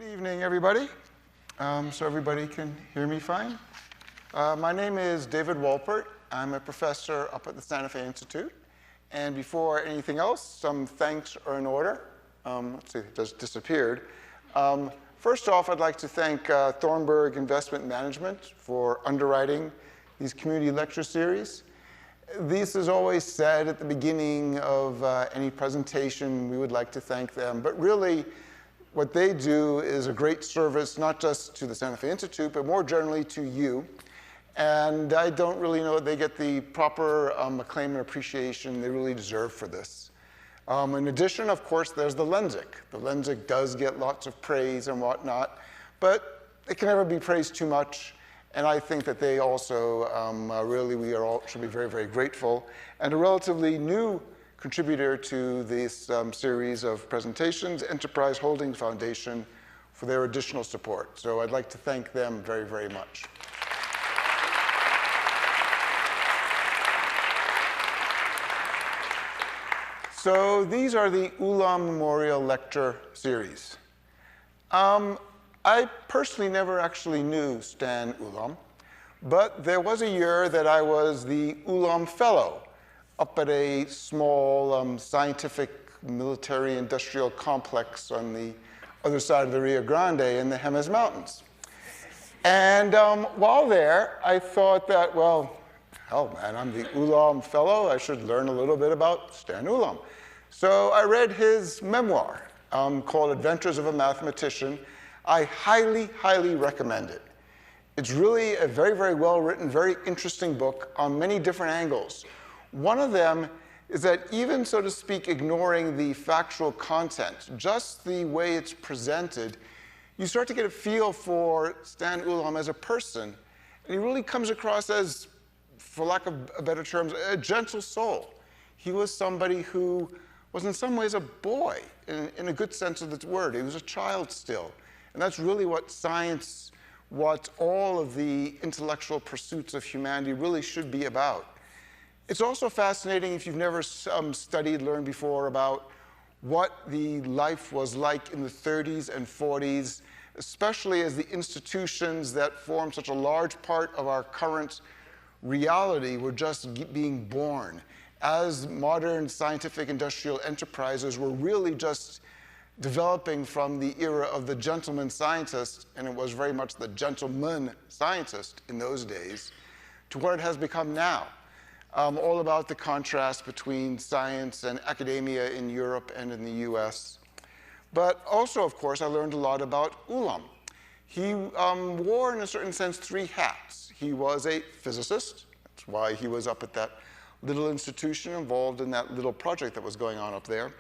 Good evening, everybody. So everybody can hear me fine. My name is David Wolpert. I'm a professor up at the Santa Fe Institute. And before anything else, some thanks are in order. Let's see, it just disappeared. First off, I'd like to thank Thornburg Investment Management for underwriting these community lecture series. This is always said at the beginning of any presentation. We would like to thank them. But really, what they do is a great service, not just to the Santa Fe Institute, but more generally to you. And I don't really know that they get the proper acclaim and appreciation they really deserve for this. In addition, of course, there's the Lensic. The Lensic does get lots of praise and whatnot, but it can never be praised too much. And I think that they also, really, we are all should be very, very grateful. And a relatively new contributor to this series of presentations, Enterprise Holdings Foundation, for their additional support. So I'd like to thank them very, very much. So these are the Ulam Memorial Lecture Series. I personally never actually knew Stan Ulam, but there was a year that I was the Ulam Fellow up at a small scientific military industrial complex on the other side of the Rio Grande in the Jemez Mountains. And while there, I thought that, well, hell, man, I'm the Ulam Fellow. I should learn a little bit about Stan Ulam. So I read his memoir called Adventures of a Mathematician. I highly, highly recommend it. It's really a very, very well-written, very interesting book on many different angles. One of them is that even, so to speak, ignoring the factual content, just the way it's presented, you start to get a feel for Stan Ulam as a person. And he really comes across as, for lack of better terms, a gentle soul. He was somebody who was in some ways a boy, in a good sense of the word. He was a child still. And that's really what science, what all of the intellectual pursuits of humanity really should be about. It's also fascinating if you've never studied, learned before about what the life was like in the 30s and 40s, especially as the institutions that form such a large part of our current reality were just being born. As modern scientific industrial enterprises were really just developing from the era of the gentleman scientist, and it was very much the gentleman scientist in those days, to what it has become now. All about the contrast between science and academia in Europe and in the US. But also, of course, I learned a lot about Ulam. He wore, in a certain sense, three hats. He was a physicist. That's why he was up at that little institution involved in that little project that was going on up there.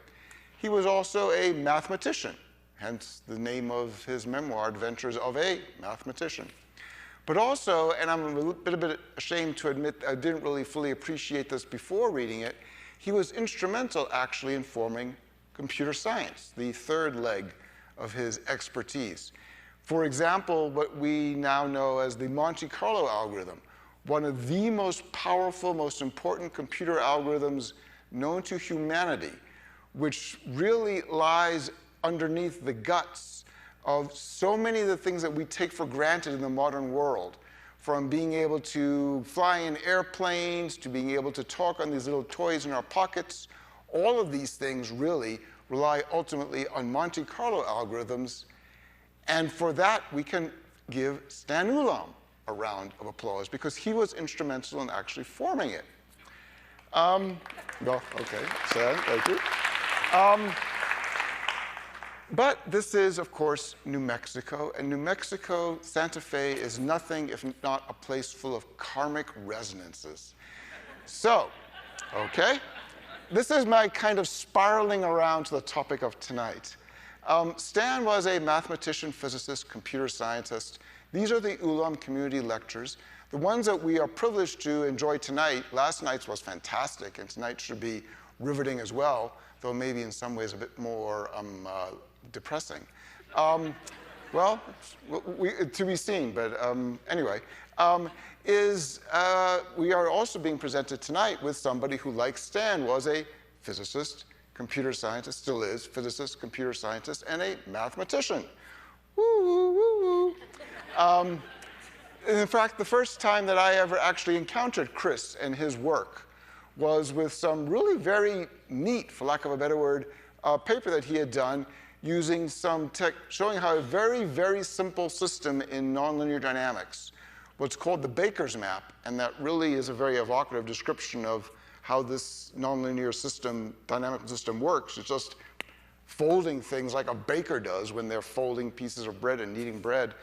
He was also a mathematician, hence the name of his memoir, Adventures of a Mathematician. But also, and I'm a bit ashamed to admit I didn't really fully appreciate this before reading it, he was instrumental actually in forming computer science, the third leg of his expertise. For example, what we now know as the Monte Carlo algorithm, one of the most powerful, most important computer algorithms known to humanity, which really lies underneath the guts of so many of the things that we take for granted in the modern world, from being able to fly in airplanes, to being able to talk on these little toys in our pockets. All of these things really rely ultimately on Monte Carlo algorithms. And for that, we can give Stan Ulam a round of applause, because he was instrumental in actually forming it. Well, okay, Stan, thank you. But this is, of course, New Mexico. And New Mexico, Santa Fe, is nothing if not a place full of karmic resonances. So, okay, this is my kind of spiraling around to the topic of tonight. Stan was a mathematician, physicist, computer scientist. These are the Ulam community lectures. The ones that we are privileged to enjoy tonight, last night's was fantastic, and tonight should be riveting as well, though maybe in some ways a bit more depressing. Well, to be seen, but anyway, we are also being presented tonight with somebody who, like Stan, was a physicist, computer scientist, still is, physicist, computer scientist, and a mathematician. Woo, woo, woo, woo. In fact, the first time that I ever actually encountered Cris and his work was with some really very neat, for lack of a better word, paper that he had done using some tech, showing how a very, very simple system in nonlinear dynamics, what's called the Baker's map, and that really is a very evocative description of how this nonlinear system, dynamical system works. It's just folding things like a baker does when they're folding pieces of bread and kneading bread.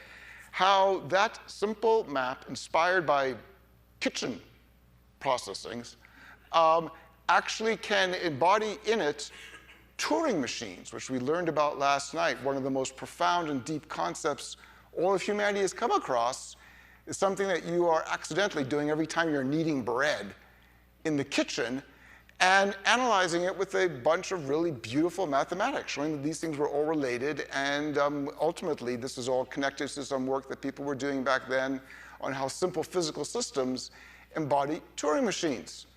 How that simple map, inspired by kitchen processings, actually can embody in it Turing machines, which we learned about last night. One of the most profound and deep concepts all of humanity has come across is something that you are accidentally doing every time you're kneading bread in the kitchen, and analyzing it with a bunch of really beautiful mathematics, showing that these things were all related, and ultimately this is all connected to some work that people were doing back then on how simple physical systems embody Turing machines.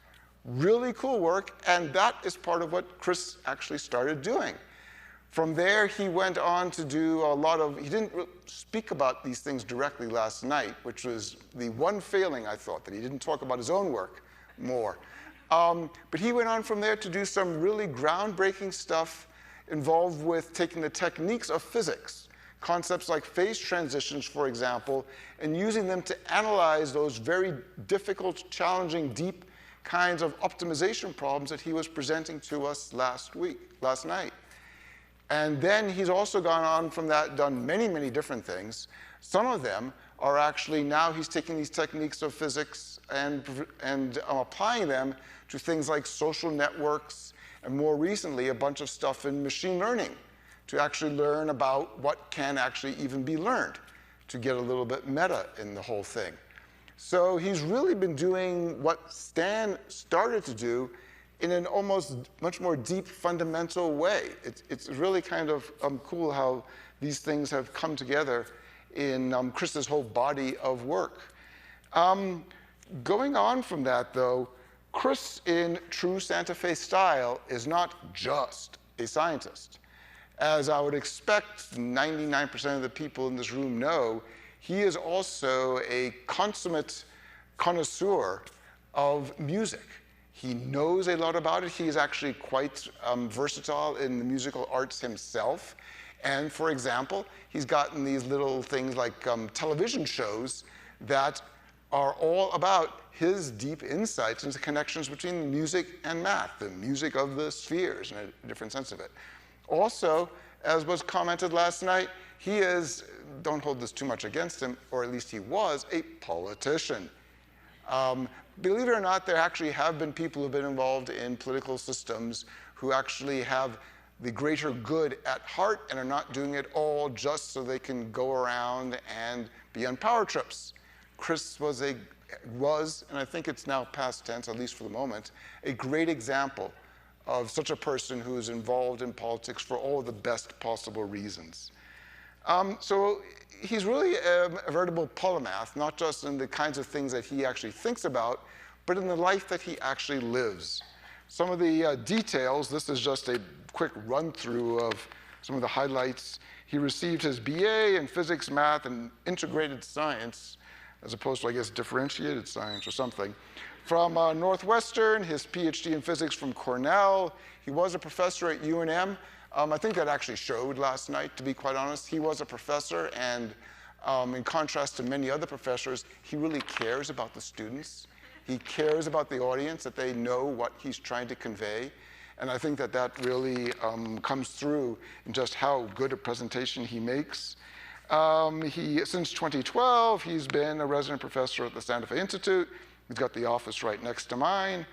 Really cool work, and that is part of what Cris actually started doing. From there, he went on to do a lot of, he didn't speak about these things directly last night, which was the one failing, I thought, that he didn't talk about his own work more. But he went on from there to do some really groundbreaking stuff involved with taking the techniques of physics, concepts like phase transitions, for example, and using them to analyze those very difficult, challenging, deep kinds of optimization problems that he was presenting to us last night. And then he's also gone on from that, done many, many different things. Some of them are actually now he's taking these techniques of physics and applying them to things like social networks, and more recently, a bunch of stuff in machine learning to actually learn about what can actually even be learned, to get a little bit meta in the whole thing. So he's really been doing what Stan started to do in an almost much more deep, fundamental way. It's really kind of cool how these things have come together in Chris's whole body of work. Going on from that, though, Cris, in true Santa Fe style, is not just a scientist. As I would expect 99% of the people in this room know, he is also a consummate connoisseur of music. He knows a lot about it. He is actually quite versatile in the musical arts himself. And for example, he's gotten these little things like television shows that are all about his deep insights into connections between music and math, the music of the spheres, in a different sense of it. Also, as was commented last night, he is, don't hold this too much against him, or at least he was, a politician. Believe it or not, there actually have been people who have been involved in political systems who actually have the greater good at heart and are not doing it all just so they can go around and be on power trips. Cris was, and I think it's now past tense, at least for the moment, a great example of such a person who is involved in politics for all the best possible reasons. So he's really a veritable polymath, not just in the kinds of things that he actually thinks about, but in the life that he actually lives. Some of the details, this is just a quick run-through of some of the highlights. He received his BA in physics, math, and integrated science, as opposed to, I guess, differentiated science or something, from Northwestern, his PhD in physics from Cornell. He was a professor at UNM. I think that actually showed last night, to be quite honest. He was a professor, and in contrast to many other professors, he really cares about the students. He cares about the audience, that they know what he's trying to convey. And I think that that really comes through in just how good a presentation he makes. Since 2012, he's been a resident professor at the Santa Fe Institute. He's got the office right next to mine.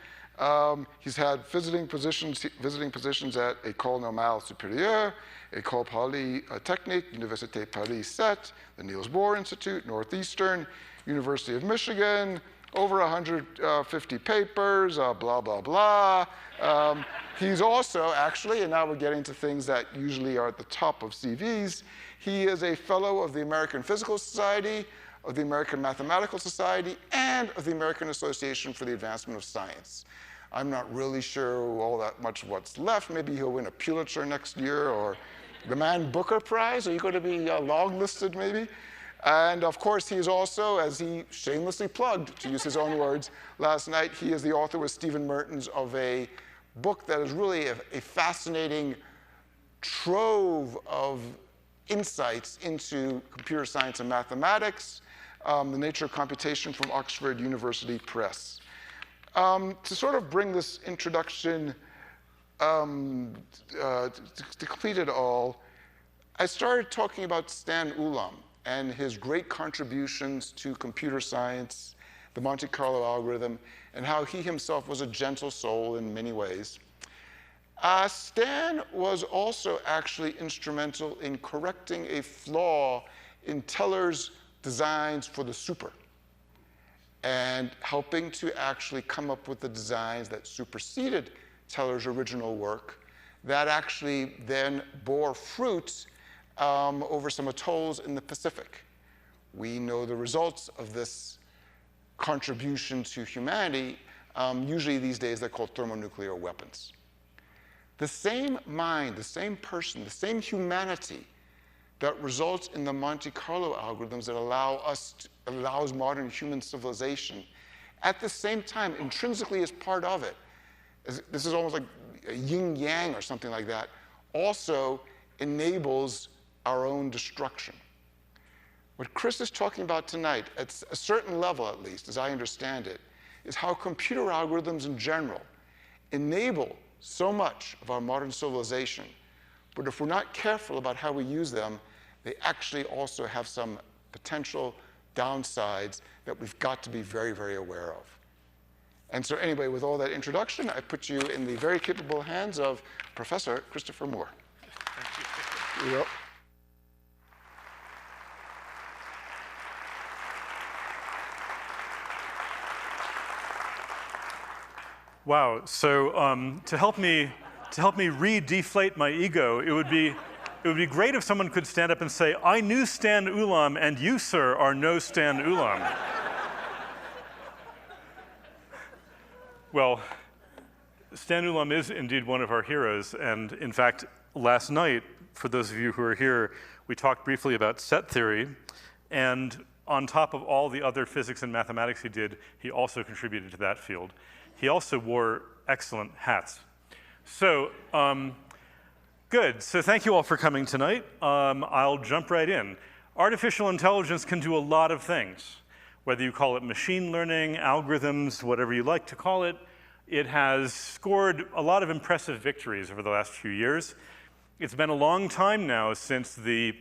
He's had visiting positions at École Normale Supérieure, École Polytechnique, Université Paris 7, the Niels Bohr Institute, Northeastern, University of Michigan, over 150 papers, blah, blah, blah. He's also actually, and now we're getting to things that usually are at the top of CVs, he is a fellow of the American Physical Society, of the American Mathematical Society, and of the American Association for the Advancement of Science. I'm not really sure all that much what's left. Maybe he'll win a Pulitzer next year, or the Man Booker Prize? Are you going to be long-listed, maybe? And of course, he is also, as he shamelessly plugged, to use his own words, last night, he is the author with Stephen Mertens of a book that is really a fascinating trove of insights into computer science and mathematics, The Nature of Computation from Oxford University Press. To sort of bring this introduction to complete it all, I started talking about Stan Ulam and his great contributions to computer science, the Monte Carlo algorithm, and how he himself was a gentle soul in many ways. Stan was also actually instrumental in correcting a flaw in Teller's designs for the super and helping to actually come up with the designs that superseded Teller's original work that actually then bore fruit over some atolls in the Pacific. We know the results of this contribution to humanity. Usually these days they're called thermonuclear weapons. The same mind, the same person, the same humanity that results in the Monte Carlo algorithms that allows modern human civilization, at the same time, intrinsically as part of it, this is almost like a yin-yang or something like that, also enables our own destruction. What Cris is talking about tonight, at a certain level at least, as I understand it, is how computer algorithms in general enable so much of our modern civilization. But if we're not careful about how we use them, they actually also have some potential downsides that we've got to be very, very aware of. And so anyway, with all that introduction, I put you in the very capable hands of Professor Cristopher Moore. Thank you. Yep. Wow. So to help me re-deflate my ego, it would be great if someone could stand up and say, "I knew Stan Ulam, and you, sir, are no Stan Ulam." Well, Stan Ulam is indeed one of our heroes, and in fact, last night, for those of you who are here, we talked briefly about set theory, and on top of all the other physics and mathematics he did, he also contributed to that field. He also wore excellent hats. So, good. So thank you all for coming tonight. I'll jump right in. Artificial intelligence can do a lot of things. Whether you call it machine learning, algorithms, whatever you like to call it, it has scored a lot of impressive victories over the last few years. It's been a long time now since the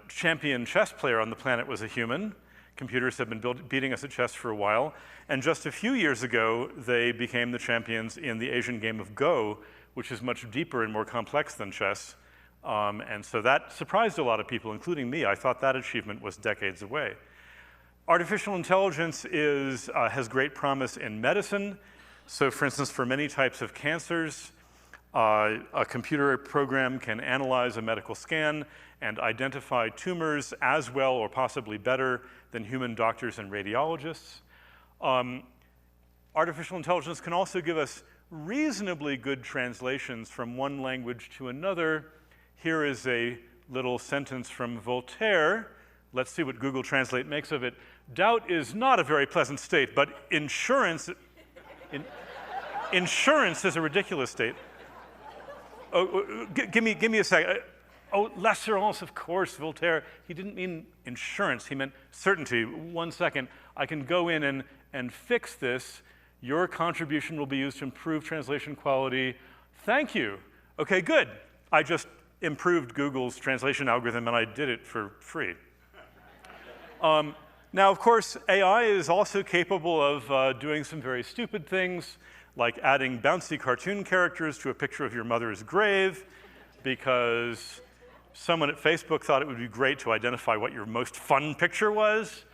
champion chess player on the planet was a human. Computers have been beating us at chess for a while. And just a few years ago, they became the champions in the Asian game of Go, which is much deeper and more complex than chess. And so that surprised a lot of people, including me. I thought that achievement was decades away. Artificial intelligence has great promise in medicine. So for instance, for many types of cancers, a computer program can analyze a medical scan and identify tumors as well or possibly better than human doctors and radiologists. Artificial intelligence can also give us reasonably good translations from one language to another. Here is a little sentence from Voltaire. Let's see what Google Translate makes of it. "Doubt is not a very pleasant state, but insurance is a ridiculous state." Oh, give me a sec. Oh, l'assurance, of course, Voltaire. He didn't mean insurance, he meant certainty. 1 second, I can go in and fix this. Your contribution will be used to improve translation quality. Thank you. Okay, good. I just improved Google's translation algorithm and I did it for free. Now, of course, AI is also capable of doing some very stupid things, like adding bouncy cartoon characters to a picture of your mother's grave, because someone at Facebook thought it would be great to identify what your most fun picture was.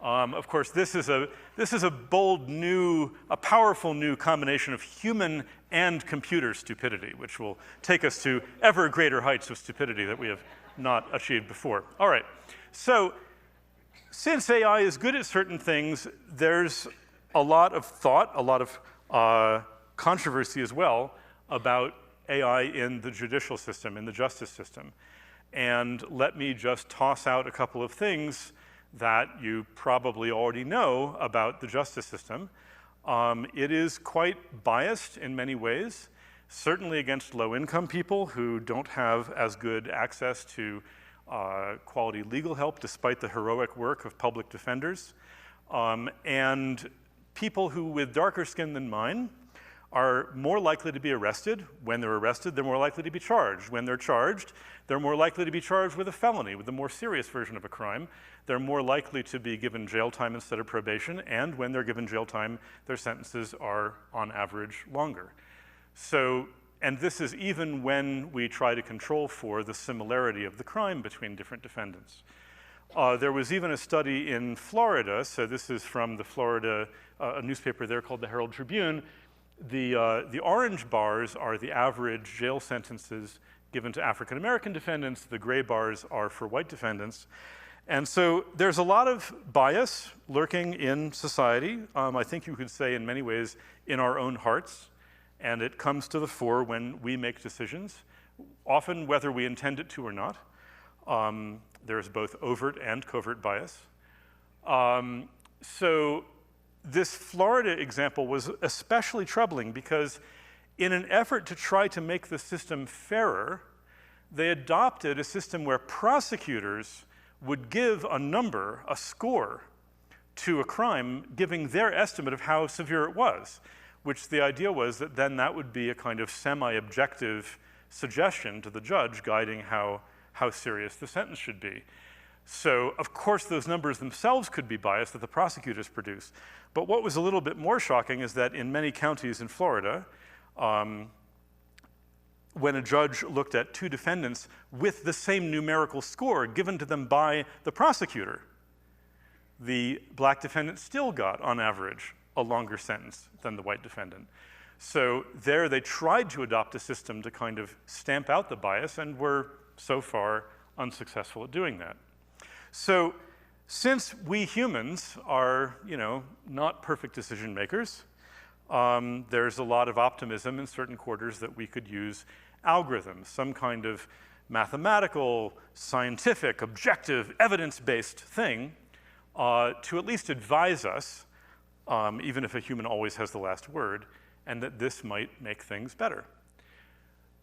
Of course, this is a bold new, a powerful new combination of human and computer stupidity, which will take us to ever greater heights of stupidity that we have not achieved before. All right, so since AI is good at certain things, there's a lot of thought, a lot of controversy as well about AI in the judicial system, in the justice system. And let me just toss out a couple of things that you probably already know about the justice system. It is quite biased in many ways, certainly against low-income people who don't have as good access to quality legal help despite the heroic work of public defenders. And people who, with darker skin than mine, are more likely to be arrested. When they're arrested, they're more likely to be charged. When they're charged, they're more likely to be charged with a felony, with a more serious version of a crime. They're more likely to be given jail time instead of probation, and when they're given jail time, their sentences are, on average, longer. So, and this is even when we try to control for the similarity of the crime between different defendants. There was even a study in Florida, so this is from the Florida, a newspaper there called the Herald Tribune. The orange bars are the average jail sentences given to African-American defendants. The gray bars are for white defendants. And so there's a lot of bias lurking in society. I think you could say in many ways in our own hearts. And it comes to the fore when we make decisions, often whether we intend it to or not. There's both overt and covert bias. So this Florida example was especially troubling because in an effort to try to make the system fairer, they adopted a system where prosecutors would give a number, a score, to a crime, giving their estimate of how severe it was, which the idea was that then that would be a kind of semi-objective suggestion to the judge guiding how serious the sentence should be. So, of course, those numbers themselves could be biased that the prosecutors produce. But what was a little bit more shocking is that in many counties in Florida, when a judge looked at two defendants with the same numerical score given to them by the prosecutor, the black defendant still got, on average, a longer sentence than the white defendant. So there they tried to adopt a system to kind of stamp out the bias and were so far unsuccessful at doing that. So since we humans are, not perfect decision makers, there's a lot of optimism in certain quarters that we could use algorithms, some kind of mathematical, scientific, objective, evidence-based thing to at least advise us, even if a human always has the last word, and that this might make things better.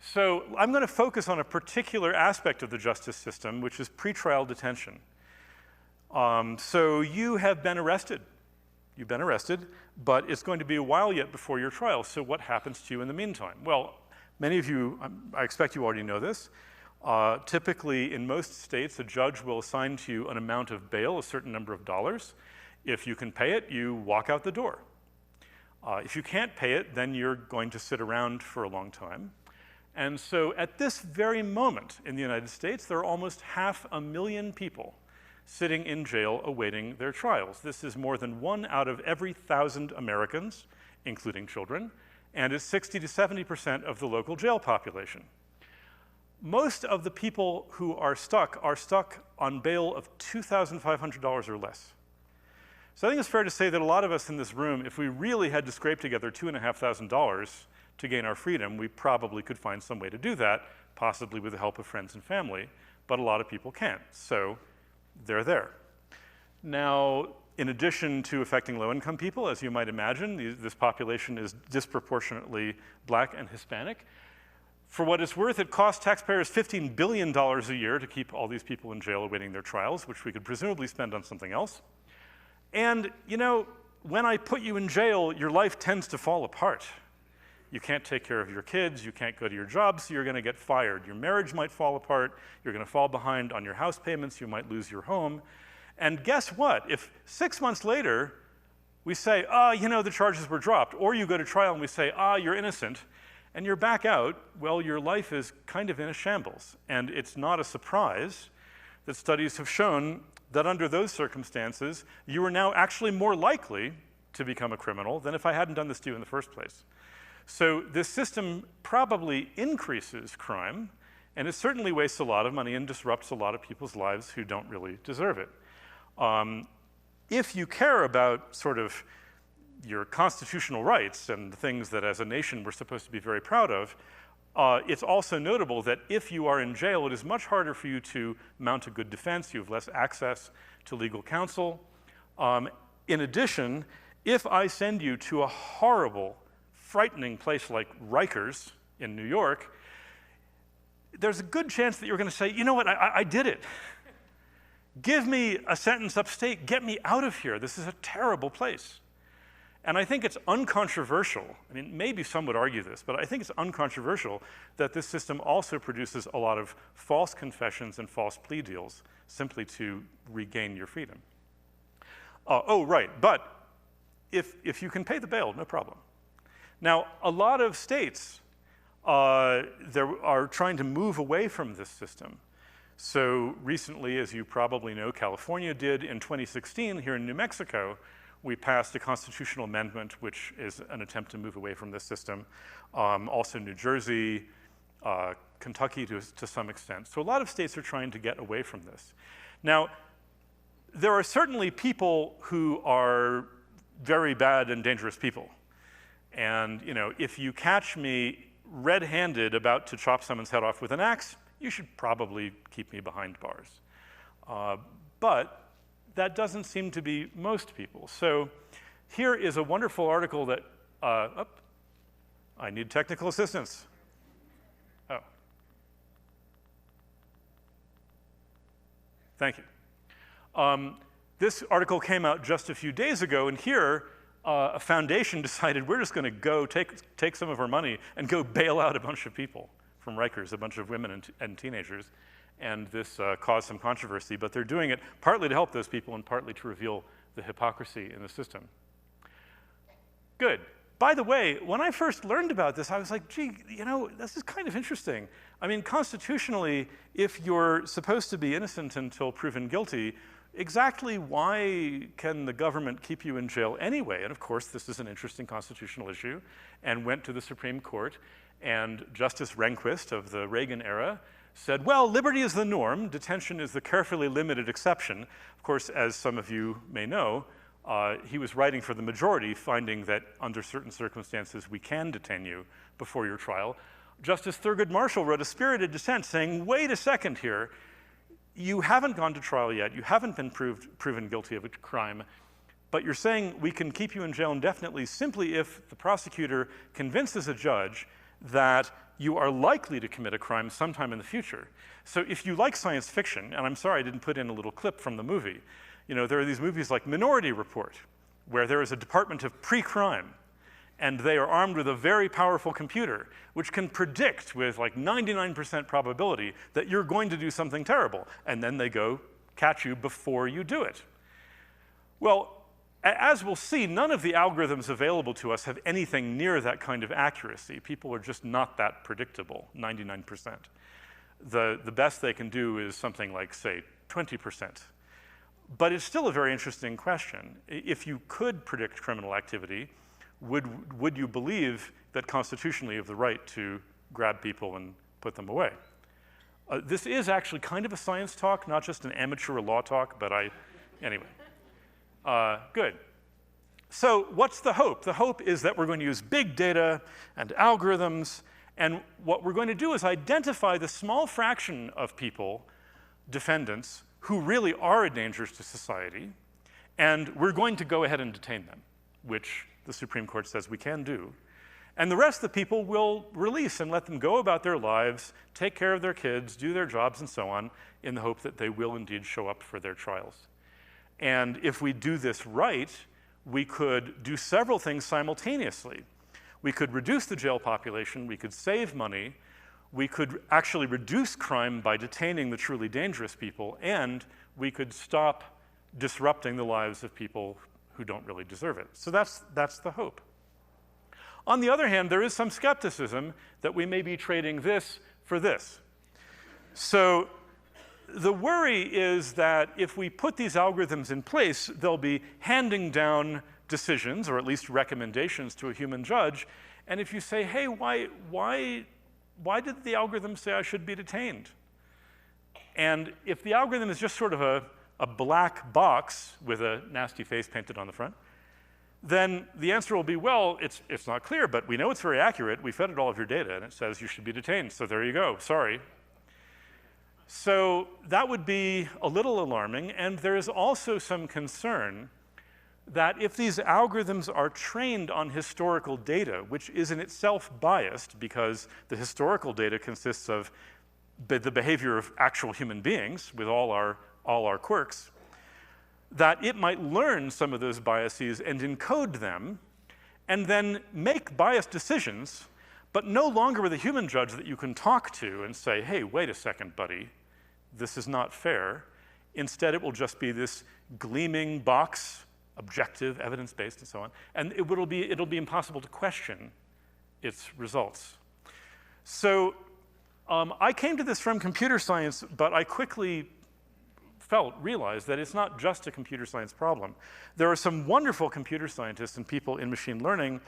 So I'm going to focus on a particular aspect of the justice system, which is pretrial detention. So you have been arrested. You've been arrested, but it's going to be a while yet before your trial. So what happens to you in the meantime? Well, many of you, I expect you already know this. Typically, in most states, a judge will assign to you an amount of bail, a certain number of dollars. If you can pay it, you walk out the door. If you can't pay it, then you're going to sit around for a long time. And so at this very moment in the United States, there are almost 500,000 people sitting in jail awaiting their trials. This is more than 1 out of every 1,000 Americans, including children, and is 60 to 70% of the local jail population. Most of the people who are stuck on bail of $2,500 or less. So I think it's fair to say that a lot of us in this room, if we really had to scrape together $2,500 to gain our freedom, we probably could find some way to do that, possibly with the help of friends and family, but a lot of people can't. So they're there. Now, in addition to affecting low-income people, as you might imagine, this population is disproportionately black and Hispanic. For what it's worth, it costs taxpayers $15 billion a year to keep all these people in jail awaiting their trials, which we could presumably spend on something else. And, when I put you in jail, your life tends to fall apart. You can't take care of your kids, you can't go to your job, so you're going to get fired. Your marriage might fall apart, you're going to fall behind on your house payments, you might lose your home. And guess what? If 6 months later we say, the charges were dropped, or you go to trial and we say, you're innocent, and you're back out, well, your life is kind of in a shambles. And it's not a surprise that studies have shown that under those circumstances, you are now actually more likely to become a criminal than if I hadn't done this to you in the first place. So this system probably increases crime, and it certainly wastes a lot of money and disrupts a lot of people's lives who don't really deserve it. If you care about sort of your constitutional rights and the things that as a nation we're supposed to be very proud of, It's also notable that if you are in jail, it is much harder for you to mount a good defense. You have less access to legal counsel. In addition, if I send you to a horrible, frightening place like Rikers in New York, there's a good chance that you're going to say, you know what, I did it. Give me a sentence upstate. Get me out of here. This is a terrible place. And I think it's uncontroversial. I mean, maybe some would argue this, but I think it's uncontroversial that this system also produces a lot of false confessions and false plea deals simply to regain your freedom. Oh, right, but if you can pay the bail, no problem. Now, a lot of states are trying to move away from this system. So recently, as you probably know, California did. In 2016, here in New Mexico, we passed a constitutional amendment, which is an attempt to move away from this system. Also New Jersey, Kentucky to some extent. So a lot of states are trying to get away from this. Now, there are certainly people who are very bad and dangerous people. And if you catch me red-handed about to chop someone's head off with an axe, you should probably keep me behind bars. But that doesn't seem to be most people. So here is a wonderful article that, I need technical assistance. Oh. Thank you. This article came out just a few days ago, and here, a foundation decided we're just going to go take some of our money and go bail out a bunch of people from Rikers, a bunch of women and teenagers. And this caused some controversy, but they're doing it partly to help those people and partly to reveal the hypocrisy in the system. Good. By the way, when I first learned about this, I was like, gee, this is kind of interesting. I mean, constitutionally, if you're supposed to be innocent until proven guilty, exactly why can the government keep you in jail anyway? And of course, this is an interesting constitutional issue, and went to the Supreme Court, and Justice Rehnquist of the Reagan era said, well, liberty is the norm, detention is the carefully limited exception. Of course, as some of you may know, he was writing for the majority, finding that under certain circumstances we can detain you before your trial. Justice Thurgood Marshall wrote a spirited dissent saying, wait a second here, you haven't gone to trial yet, you haven't been proven guilty of a crime, but you're saying we can keep you in jail indefinitely simply if the prosecutor convinces a judge that you are likely to commit a crime sometime in the future. So if you like science fiction, and I'm sorry I didn't put in a little clip from the movie, there are these movies like Minority Report, where there is a department of pre-crime, and they are armed with a very powerful computer, which can predict with like 99% probability that you're going to do something terrible, and then they go catch you before you do it. Well, as we'll see, none of the algorithms available to us have anything near that kind of accuracy. People are just not that predictable, 99%. The best they can do is something like, say, 20%. But it's still a very interesting question. If you could predict criminal activity, would you believe that constitutionally you have the right to grab people and put them away? This is actually kind of a science talk, not just an amateur law talk, but anyway. Good. So what's the hope? The hope is that we're going to use big data and algorithms, and what we're going to do is identify the small fraction of people, defendants, who really are a danger to society, and we're going to go ahead and detain them, which the Supreme Court says we can do. And the rest of the people will release and let them go about their lives, take care of their kids, do their jobs, and so on, in the hope that they will indeed show up for their trials. And if we do this right, we could do several things simultaneously. We could reduce the jail population, we could save money, we could actually reduce crime by detaining the truly dangerous people, and we could stop disrupting the lives of people who don't really deserve it. So that's the hope. On the other hand, there is some skepticism that we may be trading this for this. So the worry is that if we put these algorithms in place, they'll be handing down decisions, or at least recommendations, to a human judge. And if you say, hey, why did the algorithm say I should be detained? And if the algorithm is just sort of a black box with a nasty face painted on the front, then the answer will be, well, it's not clear, but we know it's very accurate. We fed it all of your data, and it says you should be detained. So there you go. Sorry. So that would be a little alarming. And there is also some concern that if these algorithms are trained on historical data, which is in itself biased because the historical data consists of the behavior of actual human beings with all our quirks, that it might learn some of those biases and encode them and then make biased decisions, but no longer with a human judge that you can talk to and say, hey, wait a second, buddy, this is not fair. Instead, it will just be this gleaming box, objective, evidence-based, and so on, and it'll be impossible to question its results. So I came to this from computer science, but I quickly realized that it's not just a computer science problem. There are some wonderful computer scientists and people in machine learning.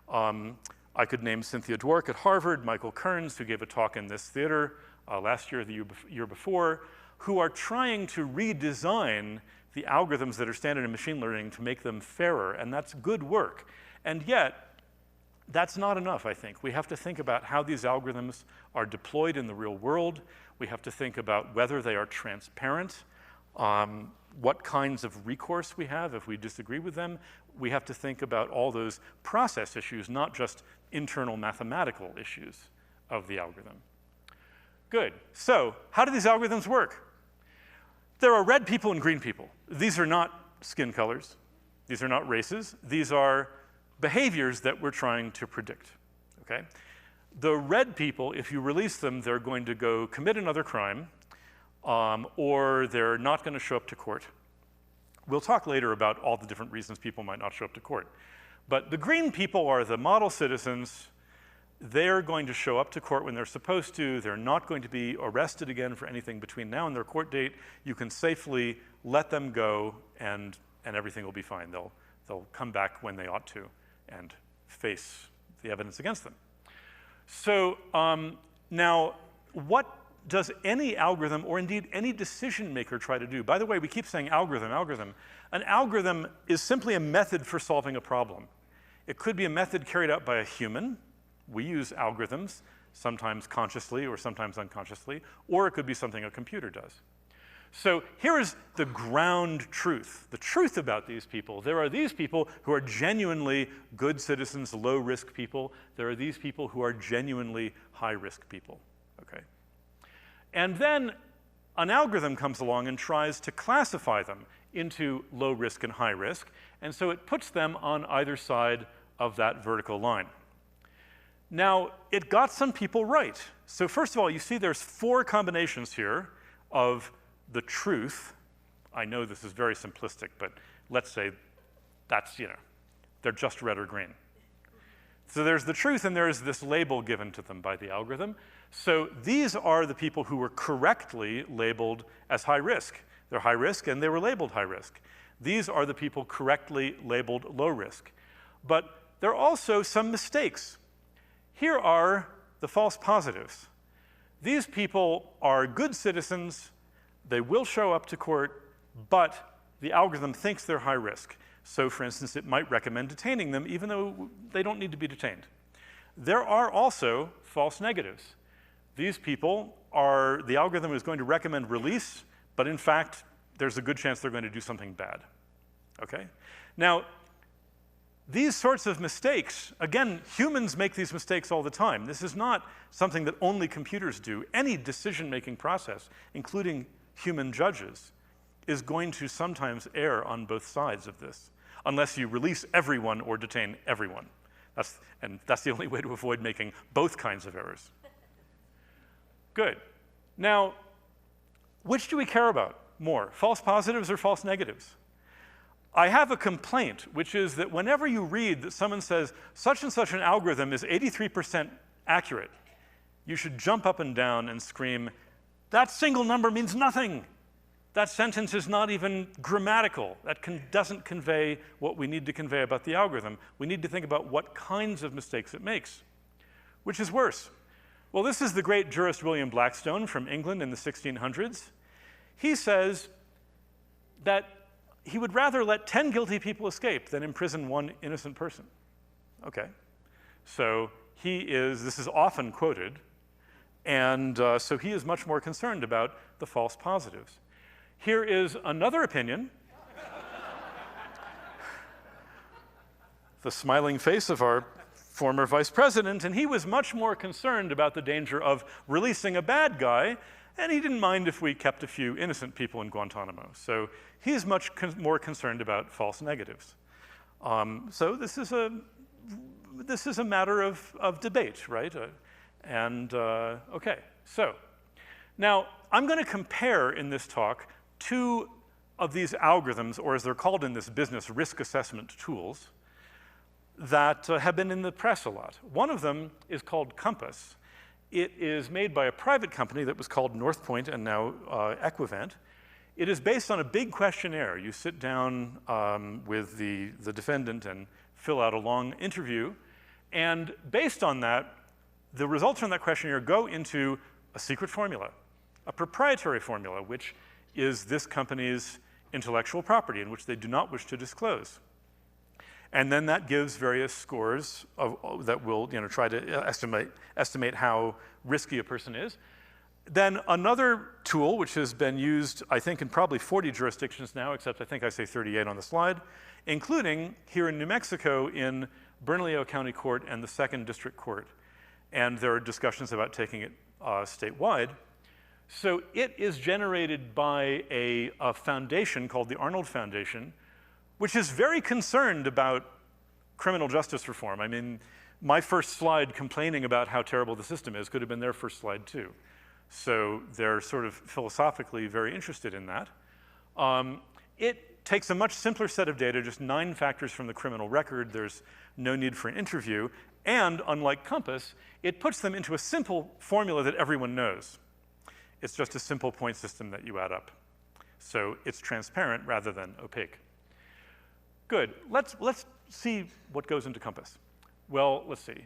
I could name Cynthia Dwork at Harvard, Michael Kearns, who gave a talk in this theater last year or the year before, who are trying to redesign the algorithms that are standard in machine learning to make them fairer, and that's good work. And yet, that's not enough, I think. We have to think about how these algorithms are deployed in the real world. We have to think about whether they are transparent, what kinds of recourse we have if we disagree with them. We have to think about all those process issues, not just internal mathematical issues of the algorithm. Good. So how do these algorithms work? There are red people and green people. These are not skin colors. These are not races. These are behaviors that we're trying to predict. Okay? The red people, if you release them, they're going to go commit another crime, or they're not going to show up to court. We'll talk later about all the different reasons people might not show up to court. But the green people are the model citizens. They're going to show up to court when they're supposed to. They're not going to be arrested again for anything between now and their court date. You can safely let them go, and everything will be fine. They'll come back when they ought to and face the evidence against them. So now, what does any algorithm, or indeed any decision maker, try to do? By the way, we keep saying algorithm, algorithm. An algorithm is simply a method for solving a problem. It could be a method carried out by a human. We use algorithms, sometimes consciously or sometimes unconsciously, or it could be something a computer does. So here is the ground truth, the truth about these people. There are these people who are genuinely good citizens, low-risk people. There are these people who are genuinely high-risk people, okay? And then an algorithm comes along and tries to classify them into low risk and high risk, and so it puts them on either side of that vertical line. Now, it got some people right. So first of all, you see there's 4 combinations here of the truth. I know this is very simplistic, but let's say that's, they're just red or green. So there's the truth, and there's this label given to them by the algorithm. So these are the people who were correctly labeled as high risk. They're high risk, and they were labeled high risk. These are the people correctly labeled low risk. But there are also some mistakes. Here are the false positives. These people are good citizens. They will show up to court, but the algorithm thinks they're high risk. So, for instance, it might recommend detaining them, even though they don't need to be detained. There are also false negatives. These people the algorithm is going to recommend release, but in fact, there's a good chance they're going to do something bad, okay? Now, these sorts of mistakes, again, humans make these mistakes all the time. This is not something that only computers do. Any decision-making process, including human judges, is going to sometimes err on both sides of this, unless you release everyone or detain everyone. And that's the only way to avoid making both kinds of errors. Good. Now, which do we care about more, false positives or false negatives? I have a complaint, which is that whenever you read that someone says such and such an algorithm is 83% accurate, you should jump up and down and scream, that single number means nothing. That sentence is not even grammatical. That doesn't convey what we need to convey about the algorithm. We need to think about what kinds of mistakes it makes. Which is worse? Well, this is the great jurist William Blackstone from England in the 1600s. He says that he would rather let 10 guilty people escape than imprison one innocent person. Okay. So this is often quoted, and so he is much more concerned about the false positives. Here is another opinion. The smiling face of our former vice president, and he was much more concerned about the danger of releasing a bad guy, and he didn't mind if we kept a few innocent people in Guantanamo. So he's much more concerned about false negatives. So this is a matter of debate, right? Okay, so now I'm going to compare in this talk two of these algorithms, or as they're called in this business, risk assessment tools, that have been in the press a lot. One of them is called Compass. It is made by a private company that was called Northpoint and now Equivent. It is based on a big questionnaire. You sit down with the defendant and fill out a long interview. And based on that, the results from that questionnaire go into a secret formula, a proprietary formula, which is this company's intellectual property and which they do not wish to disclose. And then that gives various scores that will try to estimate how risky a person is. Then another tool, which has been used, I think, in probably 40 jurisdictions now, except I think I say 38 on the slide, including here in New Mexico in Bernalillo County Court and the 2nd District Court. And there are discussions about taking it statewide. So it is generated by a foundation called the Arnold Foundation, which is very concerned about criminal justice reform. I mean, my first slide complaining about how terrible the system is could have been their first slide too. So they're sort of philosophically very interested in that. It takes a much simpler set of data, just 9 factors from the criminal record. There's no need for an interview. And unlike Compass, it puts them into a simple formula that everyone knows. It's just a simple point system that you add up. So it's transparent rather than opaque. Good. Let's see what goes into Compass. Well, let's see.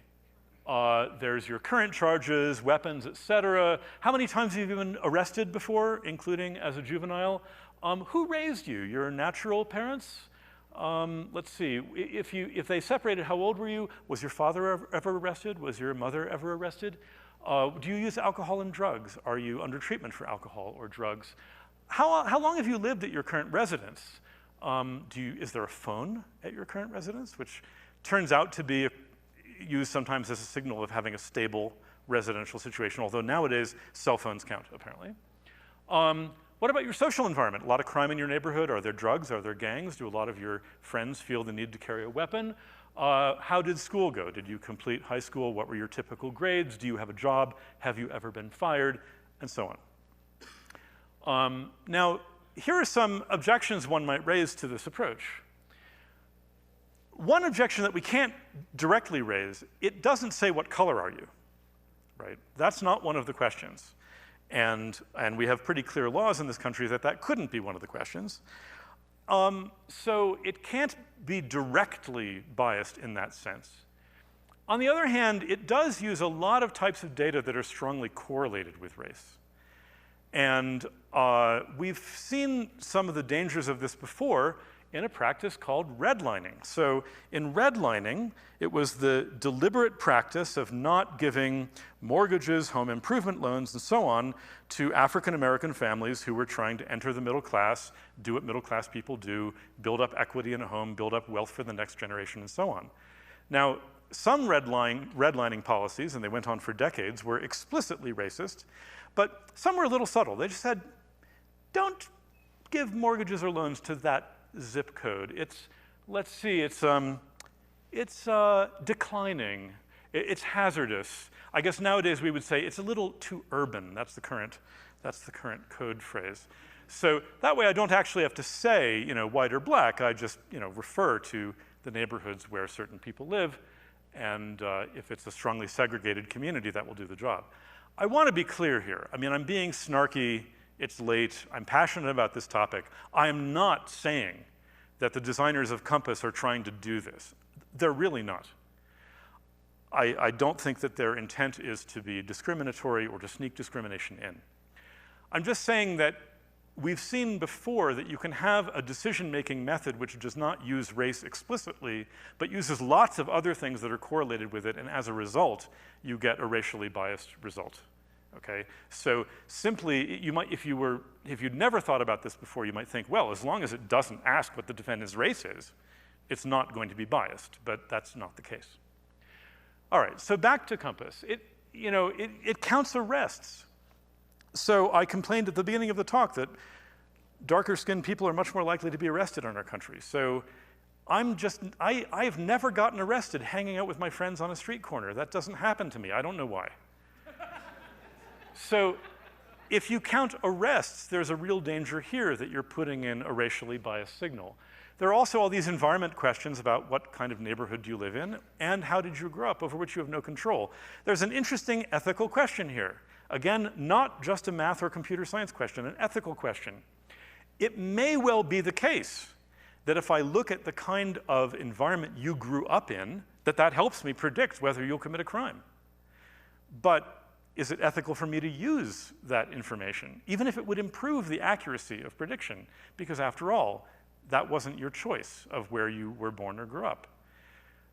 There's your current charges, weapons, etc. How many times have you been arrested before, including as a juvenile? Who raised you? Your natural parents? Let's see. If they separated, how old were you? Was your father ever arrested? Was your mother ever arrested? Do you use alcohol and drugs? Are you under treatment for alcohol or drugs? How long have you lived at your current residence? Is there a phone at your current residence, which turns out to be used sometimes as a signal of having a stable residential situation, although nowadays cell phones count, apparently. What about your social environment? A lot of crime in your neighborhood? Are there drugs? Are there gangs? Do a lot of your friends feel the need to carry a weapon? How did school go? Did you complete high school? What were your typical grades? Do you have a job? Have you ever been fired? And so on. Now, here are some objections one might raise to this approach. One objection that we can't directly raise, it doesn't say what color are you, right? That's not one of the questions. And we have pretty clear laws in this country that couldn't be one of the questions. So it can't be directly biased in that sense. On the other hand, it does use a lot of types of data that are strongly correlated with race. And we've seen some of the dangers of this before in a practice called redlining. So in redlining, it was the deliberate practice of not giving mortgages, home improvement loans, and so on to African-American families who were trying to enter the middle class, do what middle class people do, build up equity in a home, build up wealth for the next generation, and so on. Now, some redlining policies, and they went on for decades, were explicitly racist, but some were a little subtle. They just said, don't give mortgages or loans to that zip code. Let's see, it's declining. It's hazardous. I guess nowadays we would say it's a little too urban. That's the current code phrase. So that way I don't actually have to say, white or black. I just, refer to the neighborhoods where certain people live. And if it's a strongly segregated community, that will do the job. I want to be clear here. I mean, I'm being snarky. It's late. I'm passionate about this topic. I am not saying that the designers of Compass are trying to do this. They're really not. I don't think that their intent is to be discriminatory or to sneak discrimination in. I'm just saying that we've seen before that you can have a decision-making method which does not use race explicitly, but uses lots of other things that are correlated with it, and as a result, you get a racially biased result. Okay? So simply, you might, if you'd never thought about this before, you might think, well, as long as it doesn't ask what the defendant's race is, it's not going to be biased, but that's not the case. All right, so back to Compass. It counts arrests. So I complained at the beginning of the talk that darker-skinned people are much more likely to be arrested in our country. So I've never gotten arrested hanging out with my friends on a street corner. That doesn't happen to me. I don't know why. So if you count arrests, there's a real danger here that you're putting in a racially biased signal. There are also all these environment questions about what kind of neighborhood do you live in and how did you grow up, over which you have no control. There's an interesting ethical question here. Again, not just a math or computer science question, an ethical question. It may well be the case that if I look at the kind of environment you grew up in, that helps me predict whether you'll commit a crime. But is it ethical for me to use that information, even if it would improve the accuracy of prediction? Because after all, that wasn't your choice of where you were born or grew up.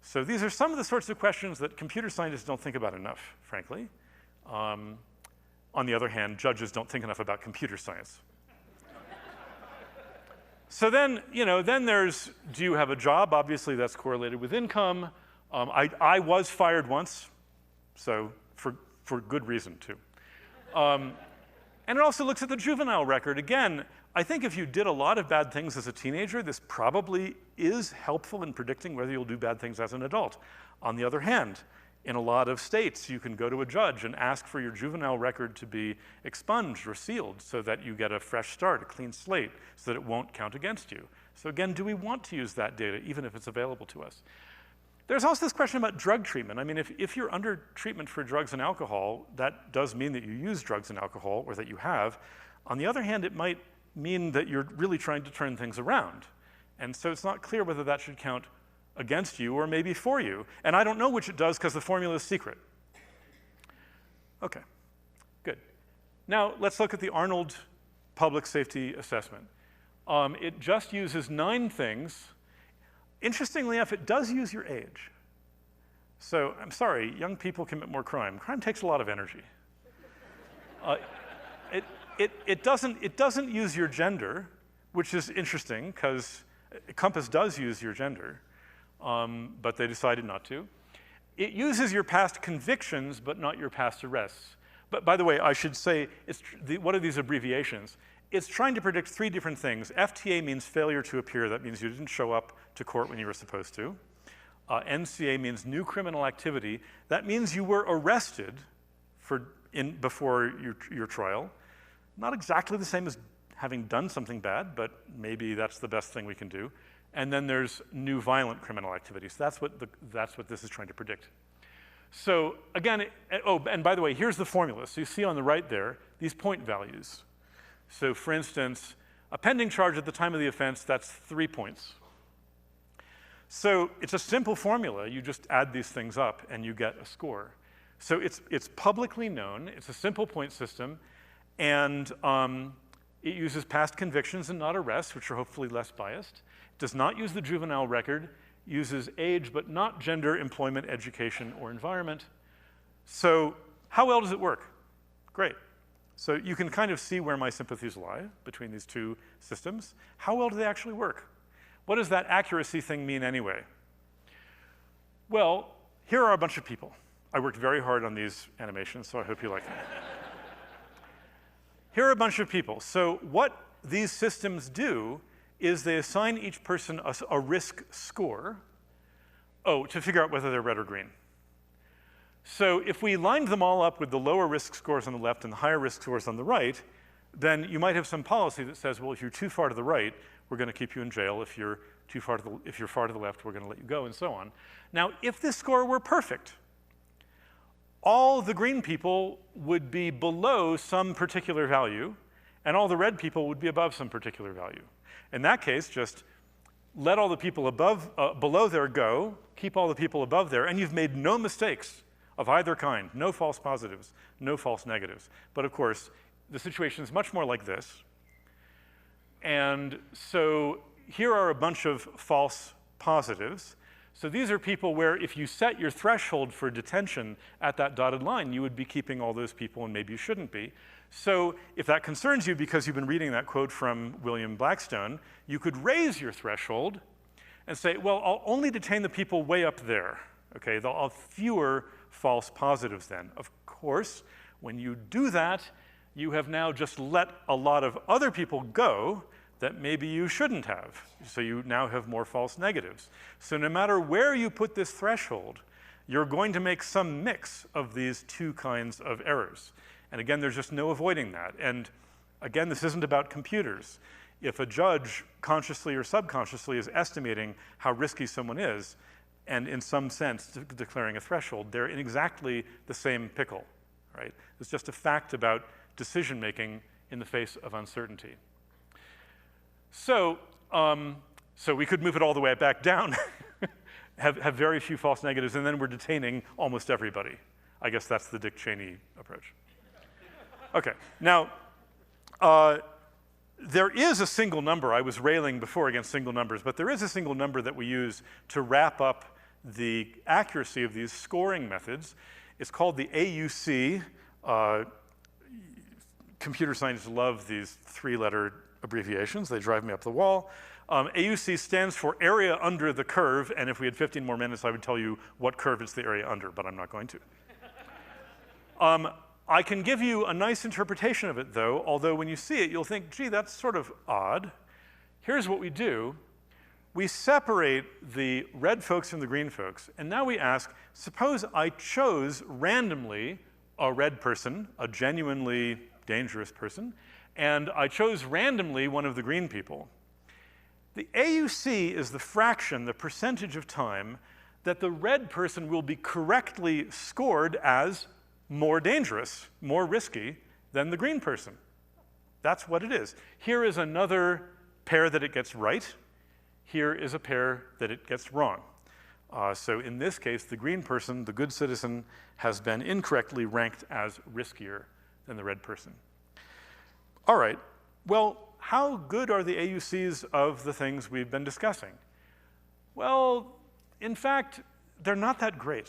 So these are some of the sorts of questions that computer scientists don't think about enough, frankly. On the other hand, judges don't think enough about computer science. So then, then there's, do you have a job? Obviously, that's correlated with income. I was fired once, so for good reason, too. And it also looks at the juvenile record. Again, I think if you did a lot of bad things as a teenager, this probably is helpful in predicting whether you'll do bad things as an adult. On the other hand, in a lot of states, you can go to a judge and ask for your juvenile record to be expunged or sealed so that you get a fresh start, a clean slate, so that it won't count against you. So again, do we want to use that data, even if it's available to us? There's also this question about drug treatment. I mean, if you're under treatment for drugs and alcohol, that does mean that you use drugs and alcohol, or that you have. On the other hand, it might mean that you're really trying to turn things around. And so it's not clear whether that should count against you or maybe for you. And I don't know which it does because the formula is secret. Okay, good. Now let's look at the Arnold Public Safety Assessment. It just uses 9 things. Interestingly enough, it does use your age. So I'm sorry, young people commit more crime. Crime takes a lot of energy. It doesn't use your gender, which is interesting because Compass does use your gender, but they decided not to. It uses your past convictions, but not your past arrests. But by the way, I should say, what are these abbreviations? It's trying to predict 3 different things. FTA means failure to appear. That means you didn't show up to court when you were supposed to. NCA means new criminal activity. That means you were arrested before your trial. Not exactly the same as having done something bad, but maybe that's the best thing we can do. And then there's new violent criminal activity. So that's what this is trying to predict. So again, and by the way, here's the formula. So you see on the right there, these point values. So for instance, a pending charge at the time of the offense, that's 3 points. So it's a simple formula. You just add these things up and you get a score. So it's publicly known. It's a simple point system. And it uses past convictions and not arrests, which are hopefully less biased. It does not use the juvenile record. Uses age, but not gender, employment, education, or environment. So how well does it work? Great. So you can kind of see where my sympathies lie between these 2 systems. How well do they actually work? What does that accuracy thing mean anyway? Well, here are a bunch of people. I worked very hard on these animations, so I hope you like them. Here are a bunch of people. So what these systems do is they assign each person a risk score, to figure out whether they're red or green. So if we lined them all up with the lower risk scores on the left and the higher risk scores on the right, then you might have some policy that says, well, if you're too far to the right, we're going to keep you in jail. If you're far to the left, we're going to let you go, and so on. Now, if this score were perfect, all the green people would be below some particular value, and all the red people would be above some particular value. In that case, just let all the people below there go, keep all the people above there, and you've made no mistakes of either kind, no false positives, no false negatives. But of course, the situation is much more like this. And so here are a bunch of false positives. So these are people where if you set your threshold for detention at that dotted line, you would be keeping all those people, and maybe you shouldn't be. So if that concerns you because you've been reading that quote from William Blackstone, you could raise your threshold and say, well, I'll only detain the people way up there. Okay, I'll have fewer false positives then. Of course, when you do that, you have now just let a lot of other people go that maybe you shouldn't have. So you now have more false negatives. So no matter where you put this threshold, you're going to make some mix of these two kinds of errors. And again, there's just no avoiding that. And again, this isn't about computers. If a judge consciously or subconsciously is estimating how risky someone is, and in some sense declaring a threshold, they're in exactly the same pickle, right? It's just a fact about decision-making in the face of uncertainty. So we could move it all the way back down, have very few false negatives, and then we're detaining almost everybody. I guess that's the Dick Cheney approach. Okay, now, there is a single number. I was railing before against single numbers, but there is a single number that we use to wrap up the accuracy of these scoring methods. It's called the AUC. Computer scientists love these three-letter abbreviations. They drive me up the wall. AUC stands for area under the curve, and if we had 15 more minutes, I would tell you what curve it's the area under, but I'm not going to. I can give you a nice interpretation of it, though, although when you see it, you'll think, gee, that's sort of odd. Here's what we do. We separate the red folks from the green folks, and now we ask, suppose I chose randomly a red person, a genuinely dangerous person, and I chose randomly one of the green people. The AUC is the fraction, the percentage of time that the red person will be correctly scored as more dangerous, more risky than the green person. That's what it is. Here is another pair that it gets right. Here is a pair that it gets wrong. So in this case, the green person, the good citizen, has been incorrectly ranked as riskier than the red person. All right, well, how good are the AUCs of the things we've been discussing? Well, in fact, they're not that great.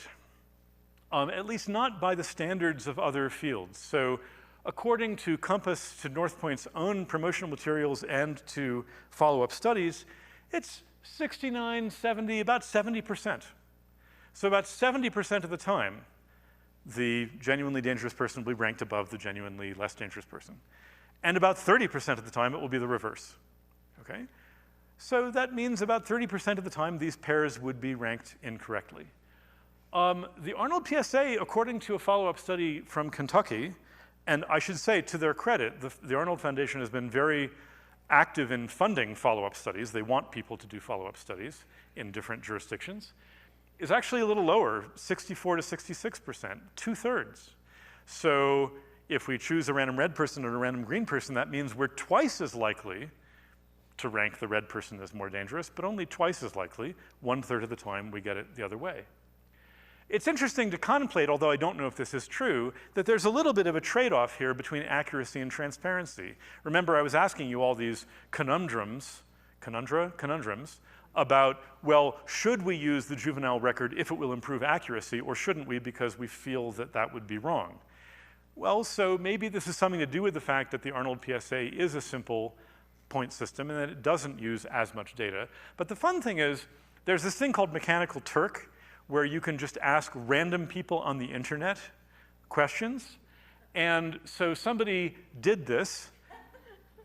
At least not by the standards of other fields. So according to Compass, to North Point's own promotional materials, and to follow-up studies, it's 69, 70, about 70%. So about 70% of the time, the genuinely dangerous person will be ranked above the genuinely less dangerous person. And about 30% of the time, it will be the reverse, okay? So that means about 30% of the time, these pairs would be ranked incorrectly. The Arnold PSA, according to a follow-up study from Kentucky, and I should say, to their credit, the Arnold Foundation has been very active in funding follow-up studies. They want people to do follow-up studies in different jurisdictions, is actually a little lower, 64 to 66%, 2/3. So if we choose a random red person and a random green person, that means we're twice as likely to rank the red person as more dangerous, but only twice as likely, 1/3 of the time we get it the other way. It's interesting to contemplate, although I don't know if this is true, that there's a little bit of a trade-off here between accuracy and transparency. Remember, I was asking you all these conundrums about, well, should we use the juvenile record if it will improve accuracy, or shouldn't we because we feel that that would be wrong? Well, so maybe this is something to do with the fact that the Arnold PSA is a simple point system and that it doesn't use as much data. But the fun thing is, there's this thing called Mechanical Turk, where you can just ask random people on the internet questions. And so somebody did this,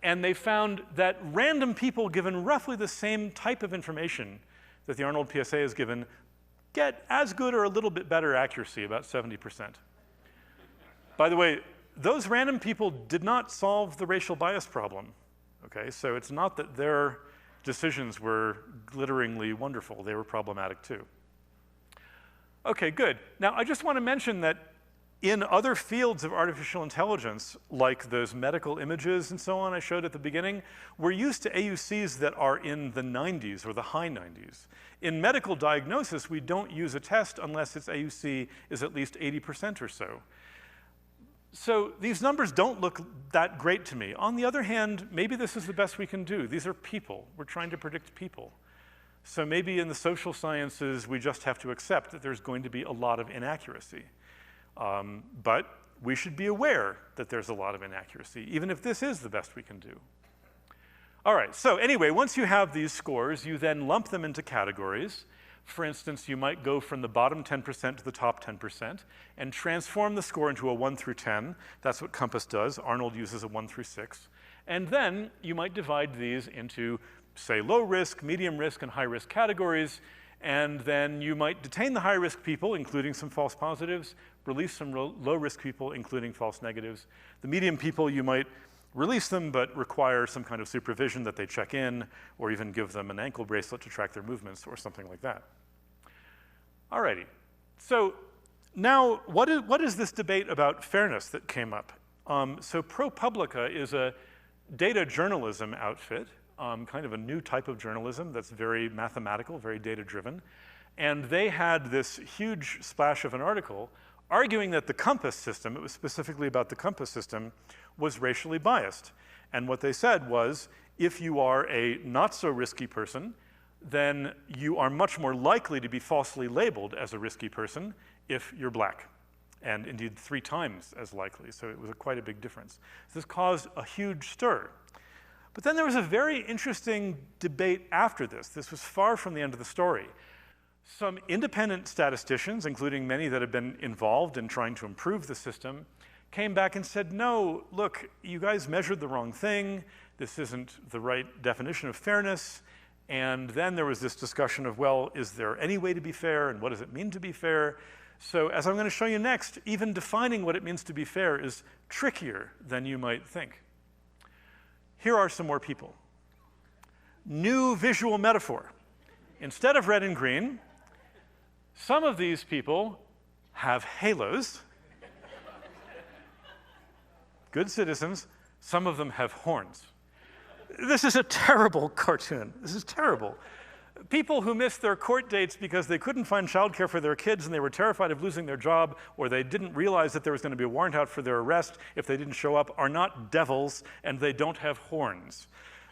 and they found that random people given roughly the same type of information that the Arnold PSA has given get as good or a little bit better accuracy, about 70%. By the way, those random people did not solve the racial bias problem, okay? So it's not that their decisions were glitteringly wonderful. They were problematic too. Okay, good. Now, I just want to mention that in other fields of artificial intelligence, like those medical images and so on I showed at the beginning, we're used to AUCs that are in the 90s or the high 90s. In medical diagnosis, we don't use a test unless its AUC is at least 80% or so. So these numbers don't look that great to me. On the other hand, maybe this is the best we can do. These are people. We're trying to predict people. So maybe in the social sciences, we just have to accept that there's going to be a lot of inaccuracy. But we should be aware that there's a lot of inaccuracy, even if this is the best we can do. All right, so anyway, once you have these scores, you then lump them into categories. For instance, you might go from the bottom 10% to the top 10% and transform the score into a 1 through 10. That's what Compass does. Arnold uses a 1 through 6. And then you might divide these into, say, low risk, medium risk, and high risk categories. And then you might detain the high risk people, including some false positives, release some low risk people, including false negatives. The medium people, you might release them, but require some kind of supervision that they check in, or even give them an ankle bracelet to track their movements, or something like that. Alrighty, so now what is this debate about fairness that came up? So Propublica is a data journalism outfit, kind of a new type of journalism that's very mathematical, very data-driven. And they had this huge splash of an article arguing that the Compass system, it was specifically about the Compass system, was racially biased. And what they said was, if you are a not-so-risky person, then you are much more likely to be falsely labeled as a risky person if you're black, and indeed 3 times as likely. So it was quite a big difference. This caused a huge stir. But then there was a very interesting debate after this. This was far from the end of the story. Some independent statisticians, including many that have been involved in trying to improve the system, came back and said, no, look, you guys measured the wrong thing. This isn't the right definition of fairness. And then there was this discussion of, well, is there any way to be fair, and what does it mean to be fair? So as I'm going to show you next, even defining what it means to be fair is trickier than you might think. Here are some more people. New visual metaphor. Instead of red and green, some of these people have halos. Good citizens. Some of them have horns. This is a terrible cartoon. This is terrible. People who missed their court dates because they couldn't find childcare for their kids and they were terrified of losing their job, or they didn't realize that there was going to be a warrant out for their arrest if they didn't show up, are not devils, and they don't have horns.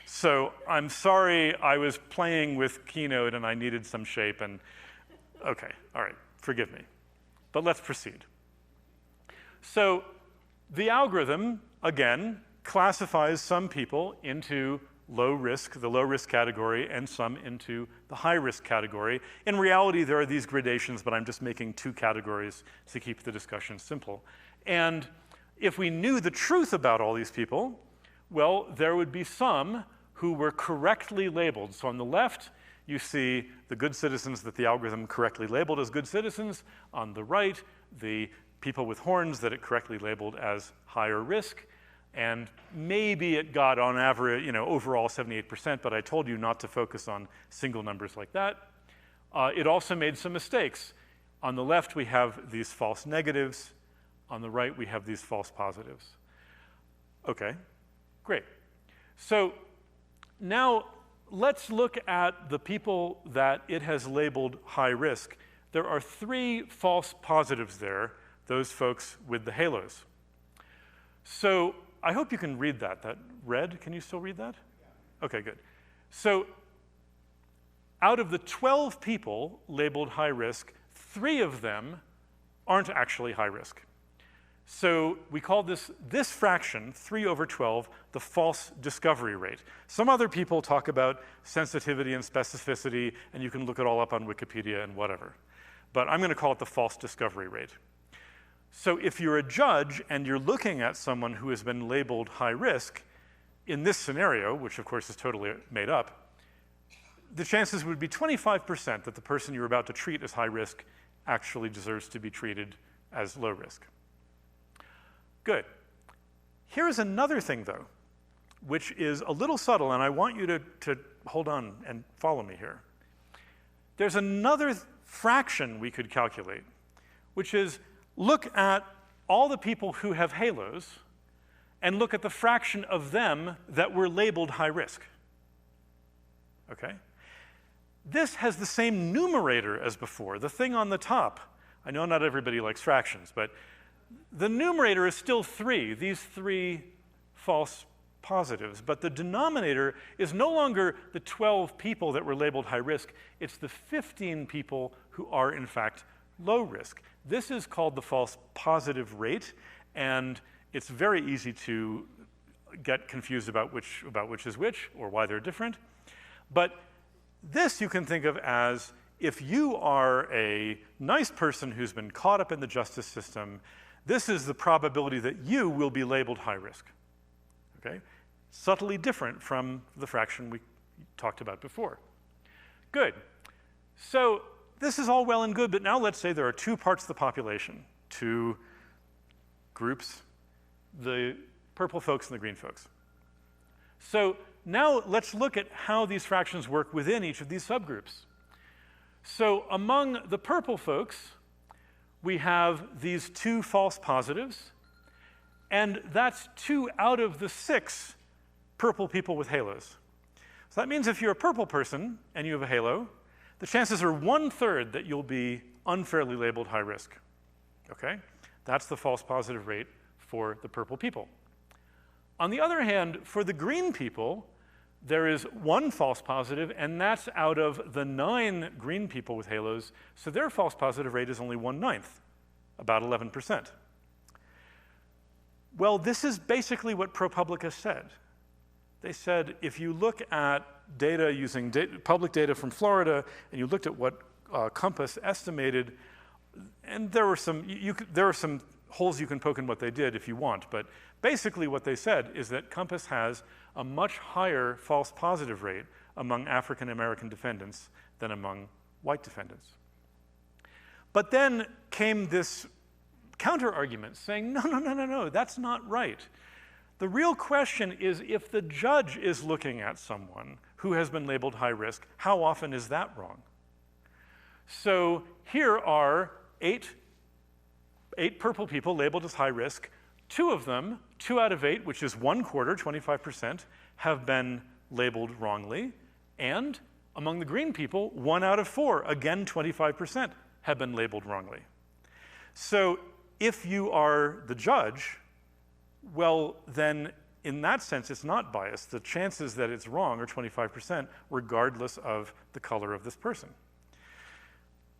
So I'm sorry, I was playing with Keynote and I needed some shape, and okay, all right, forgive me. But let's proceed. So the algorithm, again, classifies some people into low risk, the low risk category, and some into the high risk category. In reality, there are these gradations, but I'm just making 2 categories to keep the discussion simple. And if we knew the truth about all these people, well, there would be some who were correctly labeled. So on the left, you see the good citizens that the algorithm correctly labeled as good citizens. On the right, the people with horns that it correctly labeled as higher risk. And maybe it got on average, overall 78%, but I told you not to focus on single numbers like that. It also made some mistakes. On the left, we have these false negatives. On the right, we have these false positives. Okay, great. So now let's look at the people that it has labeled high risk. There are 3 false positives there, those folks with the halos. So I hope you can read that. That red, can you still read that? Yeah. Okay, good. So out of the 12 people labeled high risk, 3 of them aren't actually high risk. So we call this fraction, 3 over 12, the false discovery rate. Some other people talk about sensitivity and specificity, and you can look it all up on Wikipedia and whatever. But I'm going to call it the false discovery rate. So if you're a judge and you're looking at someone who has been labeled high risk, in this scenario, which of course is totally made up, the chances would be 25% that the person you're about to treat as high risk actually deserves to be treated as low risk. Good. Here's another thing, though, which is a little subtle, and I want you to hold on and follow me here. There's another fraction we could calculate, which is look at all the people who have halos and look at the fraction of them that were labeled high risk. Okay? This has the same numerator as before, the thing on the top. I know not everybody likes fractions, but the numerator is still 3, these 3 false positives, but the denominator is no longer the 12 people that were labeled high risk, it's the 15 people who are in fact low risk. This is called the false positive rate, and it's very easy to get confused about which is which or why they're different. But this you can think of as if you are a nice person who's been caught up in the justice system, this is the probability that you will be labeled high risk. Okay? Subtly different from the fraction we talked about before. Good. So this is all well and good, but now let's say there are 2 parts of the population, 2 groups, the purple folks and the green folks. So now let's look at how these fractions work within each of these subgroups. So among the purple folks, we have these 2 false positives, and that's 2 out of the 6 purple people with halos. So that means if you're a purple person and you have a halo, the chances are 1/3 that you'll be unfairly labeled high risk. Okay? That's the false positive rate for the purple people. On the other hand, for the green people, there is 1 false positive, and that's out of the 9 green people with halos, so their false positive rate is only 1/9, about 11%. Well, this is basically what Propublica said. They said if you look at data using public data from Florida, and you looked at what Compass estimated, and there were some holes you can poke in what they did if you want, but basically what they said is that Compass has a much higher false positive rate among African American defendants than among white defendants. But then came this counter argument saying, no, that's not right. The real question is if the judge is looking at someone who has been labeled high risk, how often is that wrong? So here are 8 purple people labeled as high risk. 2 of them, 2 out of 8, which is 1/4, 25%, have been labeled wrongly. And among the green people, 1 out of 4, again 25%, have been labeled wrongly. So if you are the judge, well, then in that sense, it's not biased. The chances that it's wrong are 25%, regardless of the color of this person.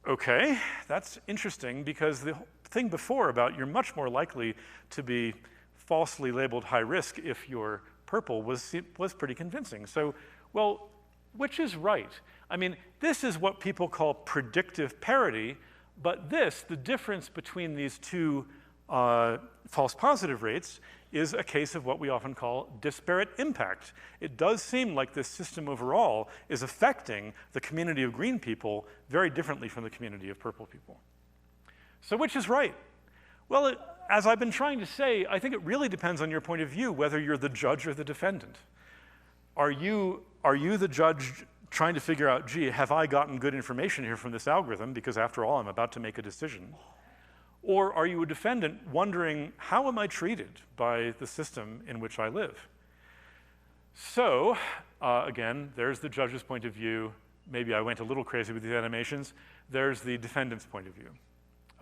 Okay, that's interesting because the thing before about you're much more likely to be falsely labeled high risk if you're purple was pretty convincing. So, well, which is right? I mean, this is what people call predictive parity, but the difference between these 2 false positive rates is a case of what we often call disparate impact. It does seem like this system overall is affecting the community of green people very differently from the community of purple people. So which is right? Well, as I've been trying to say, I think it really depends on your point of view, whether you're the judge or the defendant. Are you the judge trying to figure out, gee, have I gotten good information here from this algorithm? Because after all, I'm about to make a decision. Or are you a defendant wondering, how am I treated by the system in which I live? So, again, there's the judge's point of view. Maybe I went a little crazy with these animations. There's the defendant's point of view.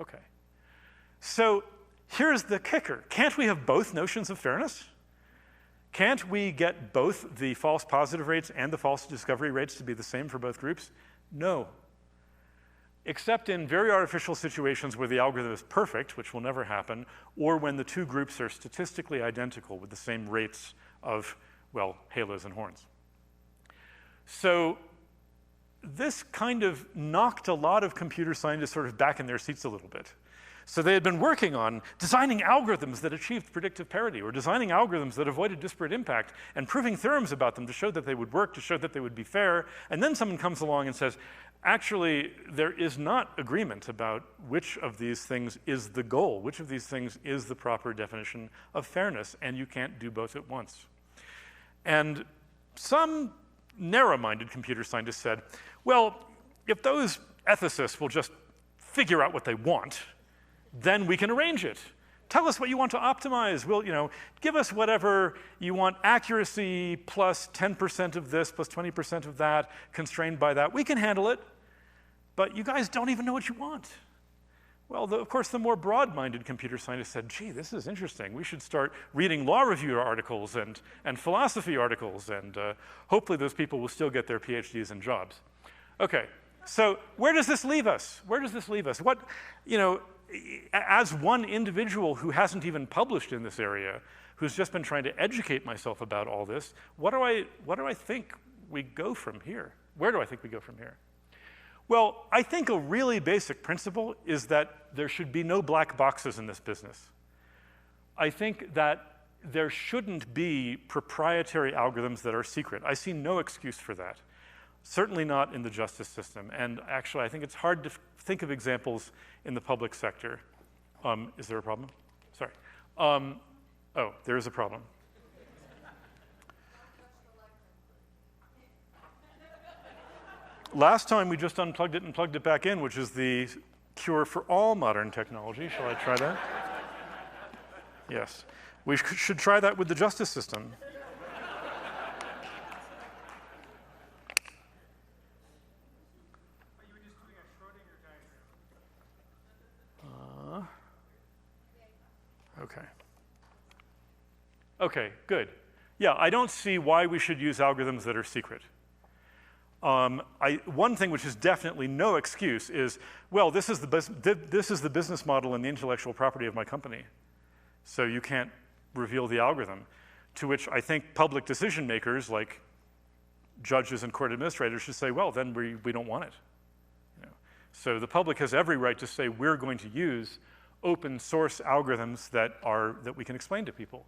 Okay. So here's the kicker. Can't we have both notions of fairness? Can't we get both the false positive rates and the false discovery rates to be the same for both groups? No. Except in very artificial situations where the algorithm is perfect, which will never happen, or when the 2 groups are statistically identical with the same rates of, well, halos and horns. So this kind of knocked a lot of computer scientists sort of back in their seats a little bit. So they had been working on designing algorithms that achieved predictive parity, or designing algorithms that avoided disparate impact, and proving theorems about them to show that they would work, to show that they would be fair. And then someone comes along and says, actually, there is not agreement about which of these things is the goal, which of these things is the proper definition of fairness, and you can't do both at once. And some narrow-minded computer scientists said, well, if those ethicists will just figure out what they want, then we can arrange it. Tell us what you want to optimize. We'll, give us whatever you want, accuracy plus 10% of this, plus 20% of that, constrained by that. We can handle it, but you guys don't even know what you want. Well, of course, the more broad-minded computer scientists said, gee, this is interesting. We should start reading law review articles and philosophy articles, and hopefully those people will still get their PhDs and jobs. Okay, so where does this leave us? Where does this leave us? What, as one individual who hasn't even published in this area, who's just been trying to educate myself about all this, what do I think we go from here? Where do I think we go from here? Well, I think a really basic principle is that there should be no black boxes in this business. I think that there shouldn't be proprietary algorithms that are secret. I see no excuse for that. Certainly not in the justice system. And actually, I think it's hard to think of examples in the public sector. Is there a problem? Sorry. Oh, there is a problem. Last time we just unplugged it and plugged it back in, which is the cure for all modern technology. Shall I try that? Yes. We should try that with the justice system. You were just doing a Schrodinger diagram. Okay. Okay, good. Yeah, I don't see why we should use algorithms that are secret. One thing which is definitely no excuse is, well, this is the business model and the intellectual property of my company, so you can't reveal the algorithm. To which I think public decision makers, like judges and court administrators, should say, well, then we don't want it. So the public has every right to say we're going to use open source algorithms that we can explain to people.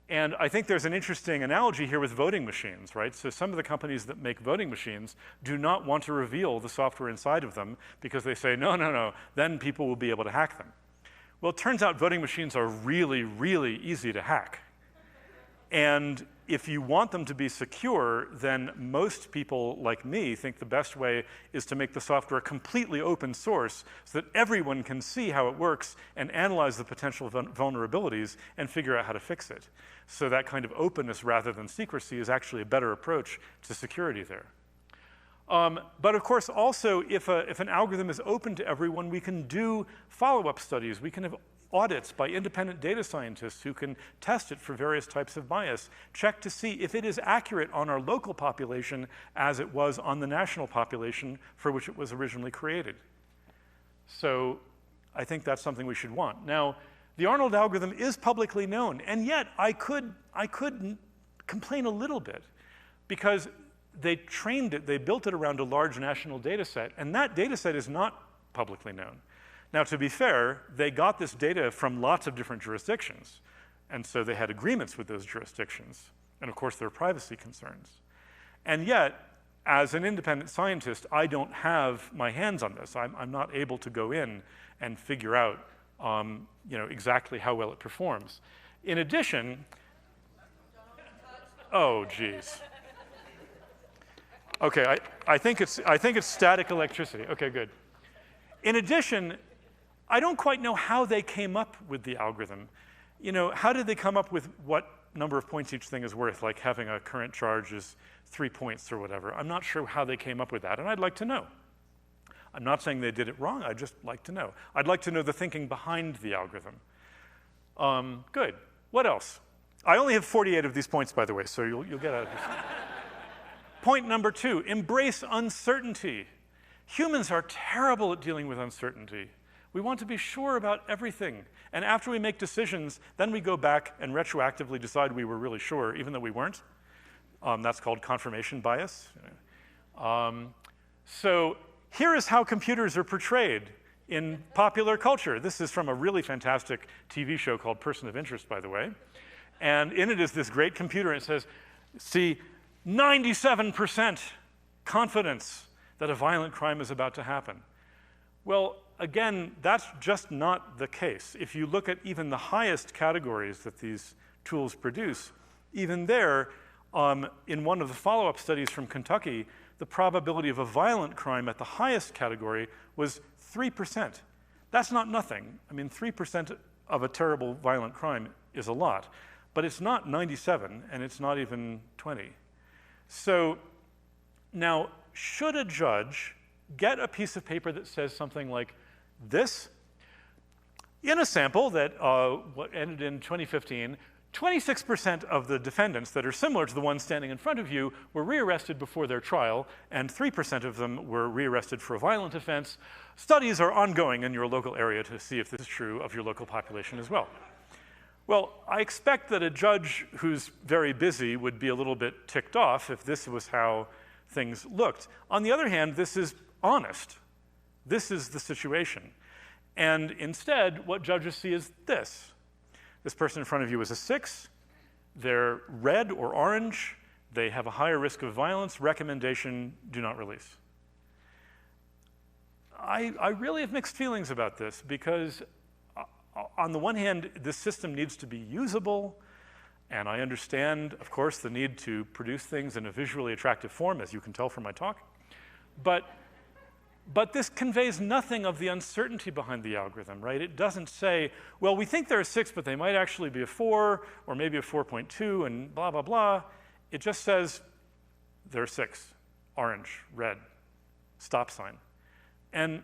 And I think there's an interesting analogy here with voting machines, right? So some of the companies that make voting machines do not want to reveal the software inside of them because they say, no, then people will be able to hack them. Well, it turns out voting machines are really, really easy to hack. And if you want them to be secure, then most people like me think the best way is to make the software completely open source so that everyone can see how it works and analyze the potential vulnerabilities and figure out how to fix it. So that kind of openness rather than secrecy is actually a better approach to security there. But of course, also, if an algorithm is open to everyone, we can do follow-up studies. We can have audits by independent data scientists who can test it for various types of bias, check to see if it is accurate on our local population as it was on the national population for which it was originally created. So I think that's something we should want. Now, the Arnold algorithm is publicly known, and yet I could complain a little bit because they trained it, they built it around a large national data set, and that data set is not publicly known. Now, to be fair, they got this data from lots of different jurisdictions, and so they had agreements with those jurisdictions, and of course there are privacy concerns. And yet, as an independent scientist, I don't have my hands on this. I'm not able to go in and figure out exactly how well it performs. In addition, oh geez. Okay, I think it's static electricity. Okay, good. In addition, I don't quite know how they came up with the algorithm. How did they come up with what number of points each thing is worth, like having a current charge is 3 points or whatever? I'm not sure how they came up with that, and I'd like to know. I'm not saying they did it wrong, I'd just like to know. I'd like to know the thinking behind the algorithm. Good. What else? I only have 48 of these points, by the way, so you'll get out of this. Point number 2, embrace uncertainty. Humans are terrible at dealing with uncertainty. We want to be sure about everything. And after we make decisions, then we go back and retroactively decide we were really sure, even though we weren't. That's called confirmation bias. So here is how computers are portrayed in popular culture. This is from a really fantastic TV show called Person of Interest, by the way. And in it is this great computer, and it says, see, 97% confidence that a violent crime is about to happen. Well, again, that's just not the case. If you look at even the highest categories that these tools produce, even there, in one of the follow-up studies from Kentucky, the probability of a violent crime at the highest category was 3%. That's not nothing. I mean, 3% of a terrible violent crime is a lot, but it's not 97, and it's not even 20. So now, should a judge get a piece of paper that says something like this. In a sample that what ended in 2015, 26% of the defendants that are similar to the ones standing in front of you were rearrested before their trial, and 3% of them were rearrested for a violent offense. Studies are ongoing in your local area to see if this is true of your local population as well. Well, I expect that a judge who's very busy would be a little bit ticked off if this was how things looked. On the other hand, this is honest. This is the situation. And instead, what judges see is this. This person in front of you is a 6. They're red or orange. They have a higher risk of violence. Recommendation, do not release. I really have mixed feelings about this because on the one hand, this system needs to be usable, and I understand, of course, the need to produce things in a visually attractive form, as you can tell from my talk. But this conveys nothing of the uncertainty behind the algorithm, right? It doesn't say, well, we think they're a 6, but they might actually be a 4, or maybe a 4.2, and blah, blah, blah. It just says they're 6, orange, red, stop sign. And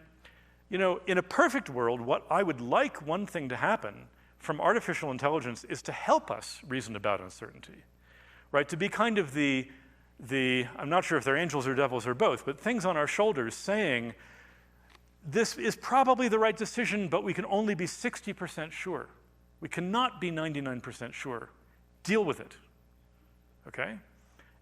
you know, in a perfect world, what I would like one thing to happen from artificial intelligence is to help us reason about uncertainty, right? To be kind of the I'm not sure if they're angels or devils or both, but things on our shoulders saying, this is probably the right decision, but we can only be 60% sure. We cannot be 99% sure. Deal with it, okay?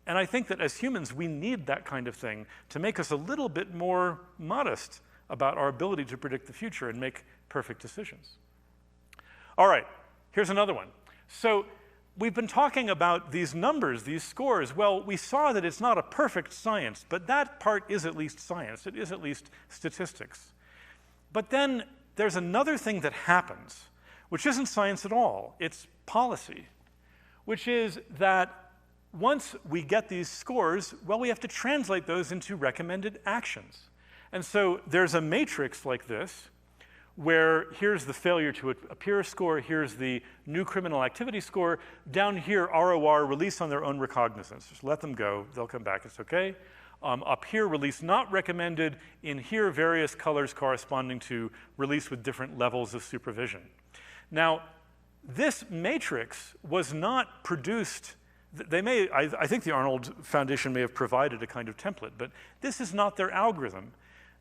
And I think that as humans, we need that kind of thing to make us a little bit more modest about our ability to predict the future and make perfect decisions. All right, here's another one. So we've been talking about these numbers, these scores. Well, we saw that it's not a perfect science, but that part is at least science. It is at least statistics. But then there's another thing that happens, which isn't science at all. It's policy, which is that once we get these scores, well, we have to translate those into recommended actions. And so there's a matrix like this, where here's the failure to appear score, here's the new criminal activity score, down here, ROR, release on their own recognizance. Just let them go, they'll come back, it's okay. Up here, release not recommended. In here, various colors corresponding to release with different levels of supervision. Now, this matrix was not produced. I think the Arnold Foundation may have provided a kind of template, but this is not their algorithm.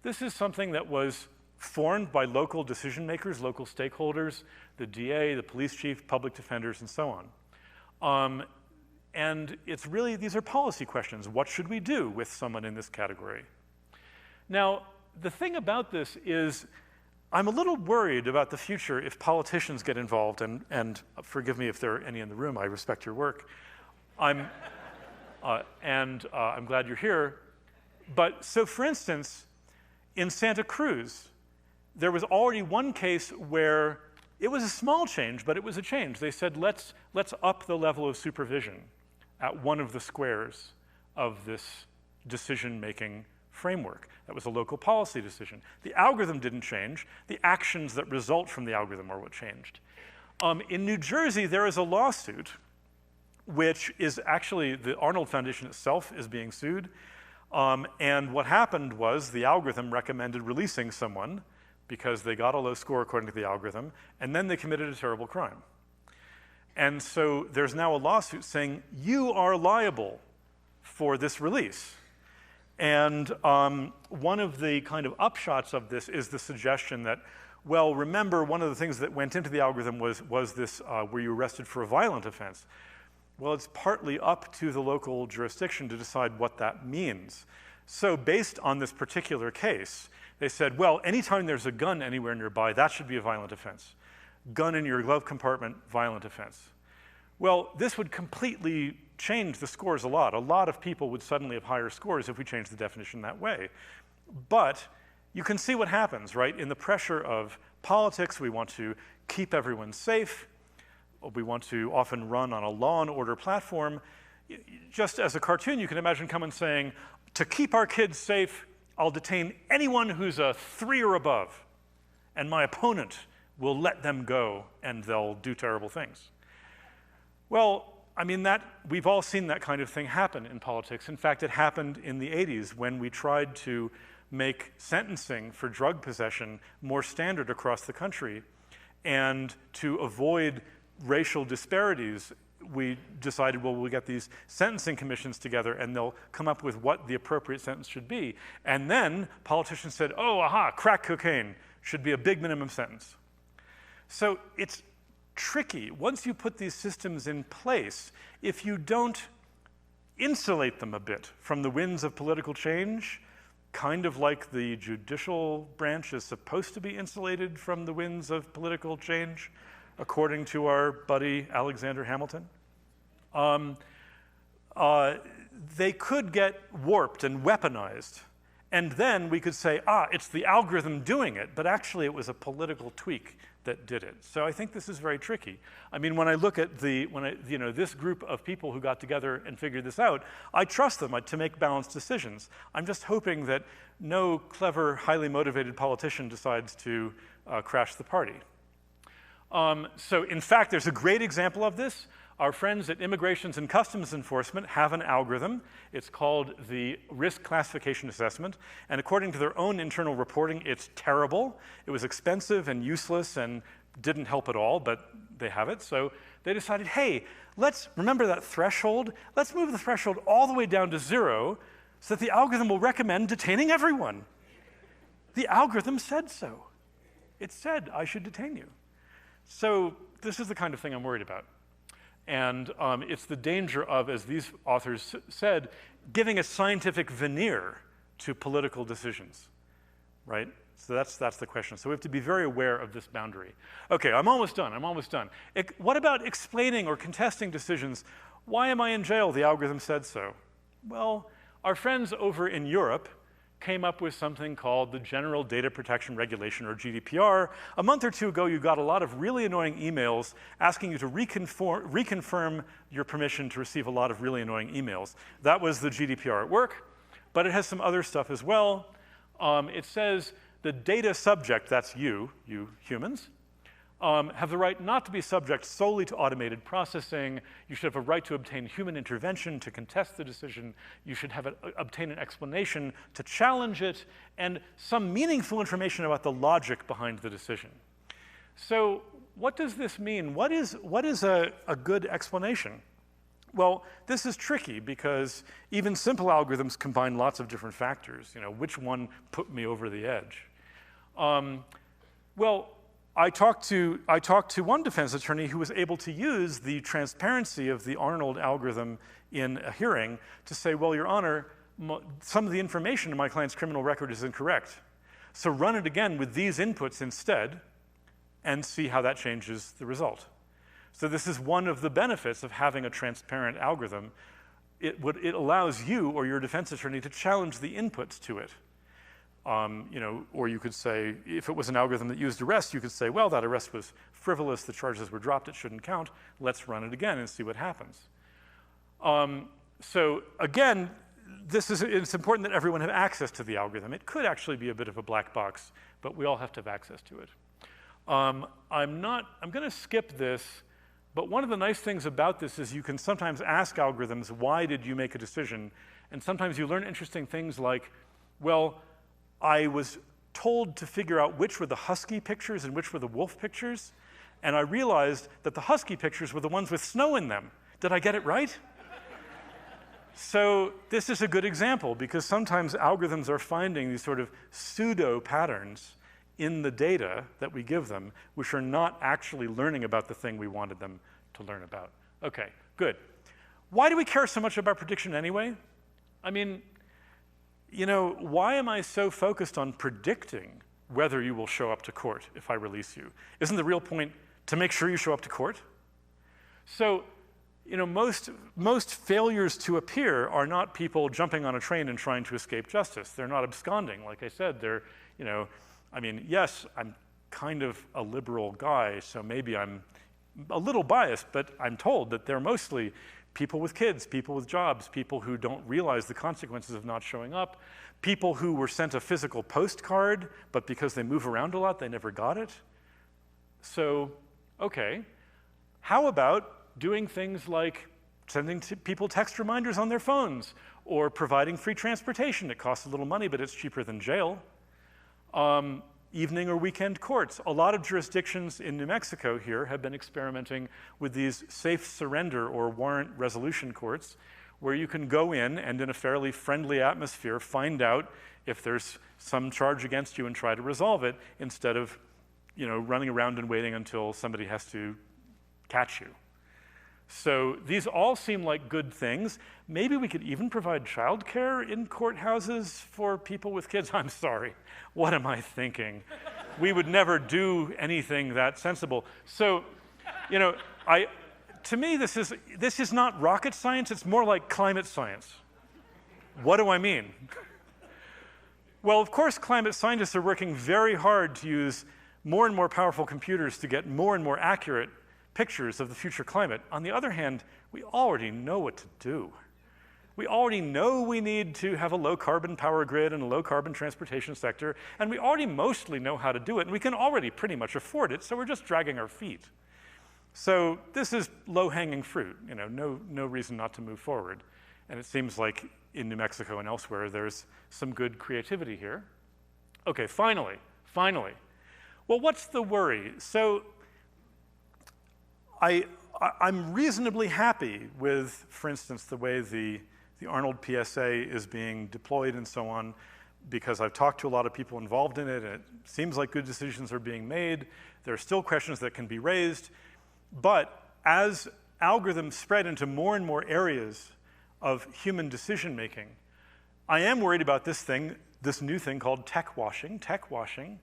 This is something that was formed by local decision makers, local stakeholders, the DA, the police chief, public defenders, and so on. And it's really, these are policy questions. What should we do with someone in this category? Now, the thing about this is I'm a little worried about the future if politicians get involved, and forgive me if there are any in the room, I respect your work. I'm glad you're here. But so for instance, in Santa Cruz, there was already one case where it was a small change, but it was a change. They said, let's up the level of supervision at one of the squares of this decision-making framework. That was a local policy decision. The algorithm didn't change. The actions that result from the algorithm are what changed. In New Jersey, there is a lawsuit, which is actually, the Arnold Foundation itself is being sued. And what happened was the algorithm recommended releasing someone because they got a low score according to the algorithm, and then they committed a terrible crime. And so there's now a lawsuit saying, you are liable for this release. And one of the kind of upshots of this is the suggestion that, well, remember, one of the things that went into the algorithm was this, were you arrested for a violent offense? Well, it's partly up to the local jurisdiction to decide what that means. So based on this particular case, they said, well, anytime there's a gun anywhere nearby, that should be a violent offense. Gun in your glove compartment, violent offense. Well, this would completely change the scores a lot. A lot of people would suddenly have higher scores if we changed the definition that way. But you can see what happens, right? In the pressure of politics, we want to keep everyone safe. We want to often run on a law and order platform. Just as a cartoon, you can imagine someone saying, to keep our kids safe, I'll detain anyone who's a 3 or above, and my opponent will let them go, and they'll do terrible things. Well, I mean, we've all seen that kind of thing happen in politics. In fact, it happened in the 80s when we tried to make sentencing for drug possession more standard across the country. And to avoid racial disparities, we decided, well, we'll get these sentencing commissions together and they'll come up with what the appropriate sentence should be. And then politicians said, oh, aha, crack cocaine should be a big minimum sentence. So it's tricky. Once you put these systems in place, if you don't insulate them a bit from the winds of political change, kind of like the judicial branch is supposed to be insulated from the winds of political change, according to our buddy Alexander Hamilton, they could get warped and weaponized. And then we could say, it's the algorithm doing it, but actually it was a political tweak that did it. So I think this is very tricky. I mean, when I look at this group of people who got together and figured this out, I trust them to make balanced decisions. I'm just hoping that no clever, highly motivated politician decides to crash the party. So in fact, there's a great example of this. Our friends at Immigrations and Customs Enforcement have an algorithm. It's called the Risk Classification Assessment. And according to their own internal reporting, it's terrible. It was expensive and useless and didn't help at all, but they have it. So they decided, hey, let's remember that threshold. Let's move the threshold all the way down to 0 so that the algorithm will recommend detaining everyone. The algorithm said so. It said, I should detain you. So this is the kind of thing I'm worried about. And it's the danger of, as these authors said, giving a scientific veneer to political decisions, right? So that's the question. So we have to be very aware of this boundary. Okay, I'm almost done. What about explaining or contesting decisions? Why am I in jail? The algorithm said so. Well, our friends over in Europe came up with something called the General Data Protection Regulation, or GDPR. A month or two ago, you got a lot of really annoying emails asking you to reconfirm your permission to receive a lot of really annoying emails. That was the GDPR at work, but it has some other stuff as well. It says the data subject, that's you humans, have the right not to be subject solely to automated processing. You should have a right to obtain human intervention to contest the decision. You should have obtain an explanation to challenge it, and some meaningful information about the logic behind the decision. So what does this mean? What is a good explanation? Well, this is tricky because even simple algorithms combine lots of different factors. Which one put me over the edge? Well, I talked to one defense attorney who was able to use the transparency of the Arnold algorithm in a hearing to say, well, Your Honor, some of the information in my client's criminal record is incorrect. So run it again with these inputs instead and see how that changes the result. So this is one of the benefits of having a transparent algorithm. It allows you or your defense attorney to challenge the inputs to it. Or you could say, if it was an algorithm that used arrest, you could say, well, that arrest was frivolous, the charges were dropped, it shouldn't count, let's run it again and see what happens. So again, it's important that everyone have access to the algorithm. It could actually be a bit of a black box, but we all have to have access to it. I'm gonna skip this, but one of the nice things about this is you can sometimes ask algorithms, why did you make a decision? And sometimes you learn interesting things like, well, I was told to figure out which were the husky pictures and which were the wolf pictures, and I realized that the husky pictures were the ones with snow in them. Did I get it right? So this is a good example because sometimes algorithms are finding these sort of pseudo patterns in the data that we give them, which are not actually learning about the thing we wanted them to learn about. Okay, good. Why do we care so much about prediction anyway? I mean, why am I so focused on predicting whether you will show up to court if I release you? Isn't the real point to make sure you show up to court? So, most failures to appear are not people jumping on a train and trying to escape justice. They're not absconding. Like I said, yes, I'm kind of a liberal guy, so maybe I'm a little biased, but I'm told that they're mostly people with kids, people with jobs, people who don't realize the consequences of not showing up, people who were sent a physical postcard, but because they move around a lot, they never got it. So, okay, how about doing things like sending people text reminders on their phones, or providing free transportation. It costs a little money, but it's cheaper than jail. Evening or weekend courts. A lot of jurisdictions in New Mexico here have been experimenting with these safe surrender or warrant resolution courts, where you can go in and in a fairly friendly atmosphere find out if there's some charge against you and try to resolve it, instead of running around and waiting until somebody has to catch you. So these all seem like good things. Maybe we could even provide childcare in courthouses for people with kids. I'm sorry, what am I thinking? We would never do anything that sensible. So, to me, this is not rocket science, it's more like climate science. What do I mean? Well, of course, climate scientists are working very hard to use more and more powerful computers to get more and more accurate pictures of the future climate. On the other hand, we already know what to do. We already know we need to have a low-carbon power grid and a low-carbon transportation sector, and we already mostly know how to do it, and we can already pretty much afford it, so we're just dragging our feet. So this is low-hanging fruit, no reason not to move forward. And it seems like in New Mexico and elsewhere, there's some good creativity here. Okay, finally. Well, what's the worry? So I'm reasonably happy with, for instance, the way the Arnold PSA is being deployed and so on, because I've talked to a lot of people involved in it, and it seems like good decisions are being made. There are still questions that can be raised, but as algorithms spread into more and more areas of human decision-making, I am worried about this new thing called tech washing. Tech washing,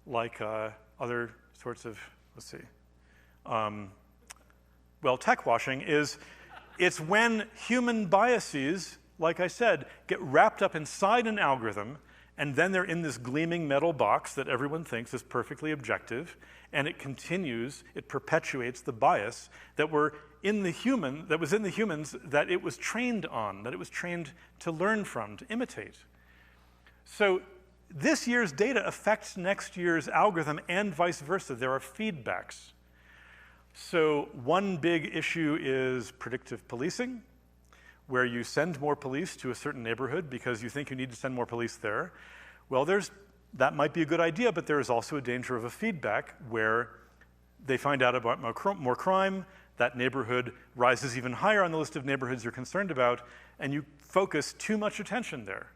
like other sorts of, well, tech washing it's when human biases, like I said, get wrapped up inside an algorithm, and then they're in this gleaming metal box that everyone thinks is perfectly objective, and it perpetuates the bias that was in the humans that it was trained on, that it was trained to learn from, to imitate. So this year's data affects next year's algorithm and vice versa. There are feedbacks. So one big issue is predictive policing, where you send more police to a certain neighborhood because you think you need to send more police there. Well, that might be a good idea, but there is also a danger of a feedback where they find out about more crime, that neighborhood rises even higher on the list of neighborhoods you're concerned about, and you focus too much attention there.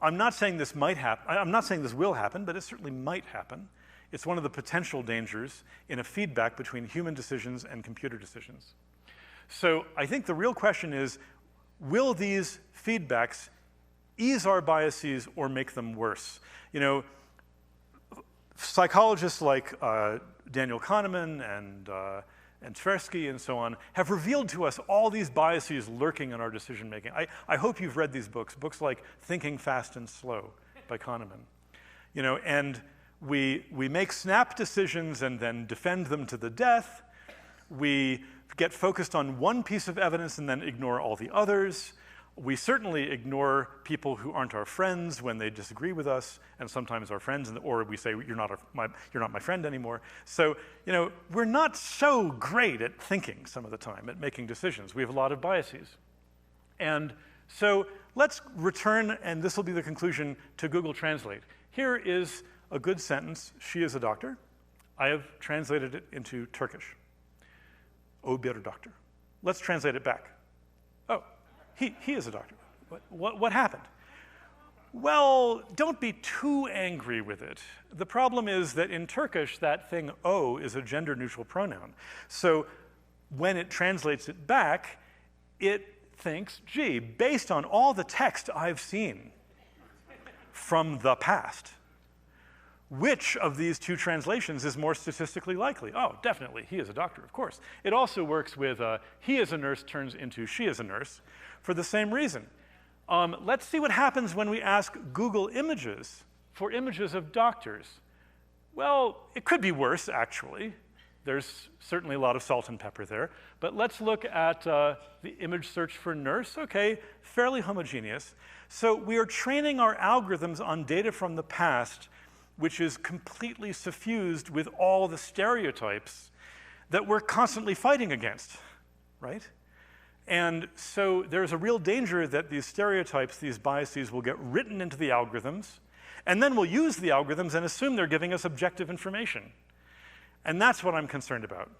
I'm not saying this might happen. I'm not saying this will happen, but it certainly might happen. It's one of the potential dangers in a feedback between human decisions and computer decisions. So I think the real question is, will these feedbacks ease our biases or make them worse? Psychologists like Daniel Kahneman and Tversky and so on have revealed to us all these biases lurking in our decision making. I hope you've read these books like Thinking Fast and Slow by Kahneman. And we make snap decisions and then defend them to the death. We get focused on one piece of evidence and then ignore all the others. We certainly ignore people who aren't our friends when they disagree with us, and sometimes our friends, or we say, you're not my friend anymore. So, we're not so great at thinking some of the time, at making decisions. We have a lot of biases. And so let's return, and this will be the conclusion, to Google Translate. Here is a good sentence. She is a doctor. I have translated it into Turkish. O bir doctor. Let's translate it back. Oh, he is a doctor. What happened? Well, don't be too angry with it. The problem is that in Turkish, that thing O is a gender-neutral pronoun. So when it translates it back, it thinks, gee, based on all the text I've seen from the past, which of these two translations is more statistically likely? Oh, definitely, he is a doctor, of course. It also works with he is a nurse turns into she is a nurse for the same reason. Let's see what happens when we ask Google Images for images of doctors. Well, it could be worse, actually. There's certainly a lot of salt and pepper there. But let's look at the image search for nurse. Okay, fairly homogeneous. So we are training our algorithms on data from the past, which is completely suffused with all the stereotypes that we're constantly fighting against, right? And so there's a real danger that these stereotypes, these biases, will get written into the algorithms, and then we'll use the algorithms and assume they're giving us objective information. And that's what I'm concerned about.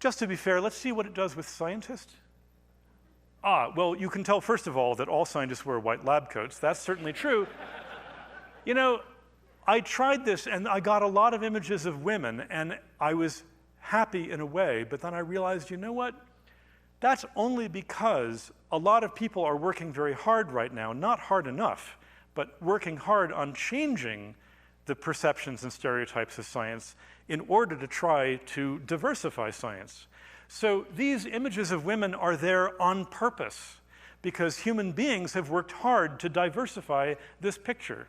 Just to be fair, let's see what it does with scientists. Well, you can tell, first of all, that all scientists wear white lab coats. That's certainly true. You know, I tried this, and I got a lot of images of women, and I was happy in a way, but then I realized, you know what? That's only because a lot of people are working very hard right now, not hard enough, but working hard on changing the perceptions and stereotypes of science in order to try to diversify science. So these images of women are there on purpose because human beings have worked hard to diversify this picture.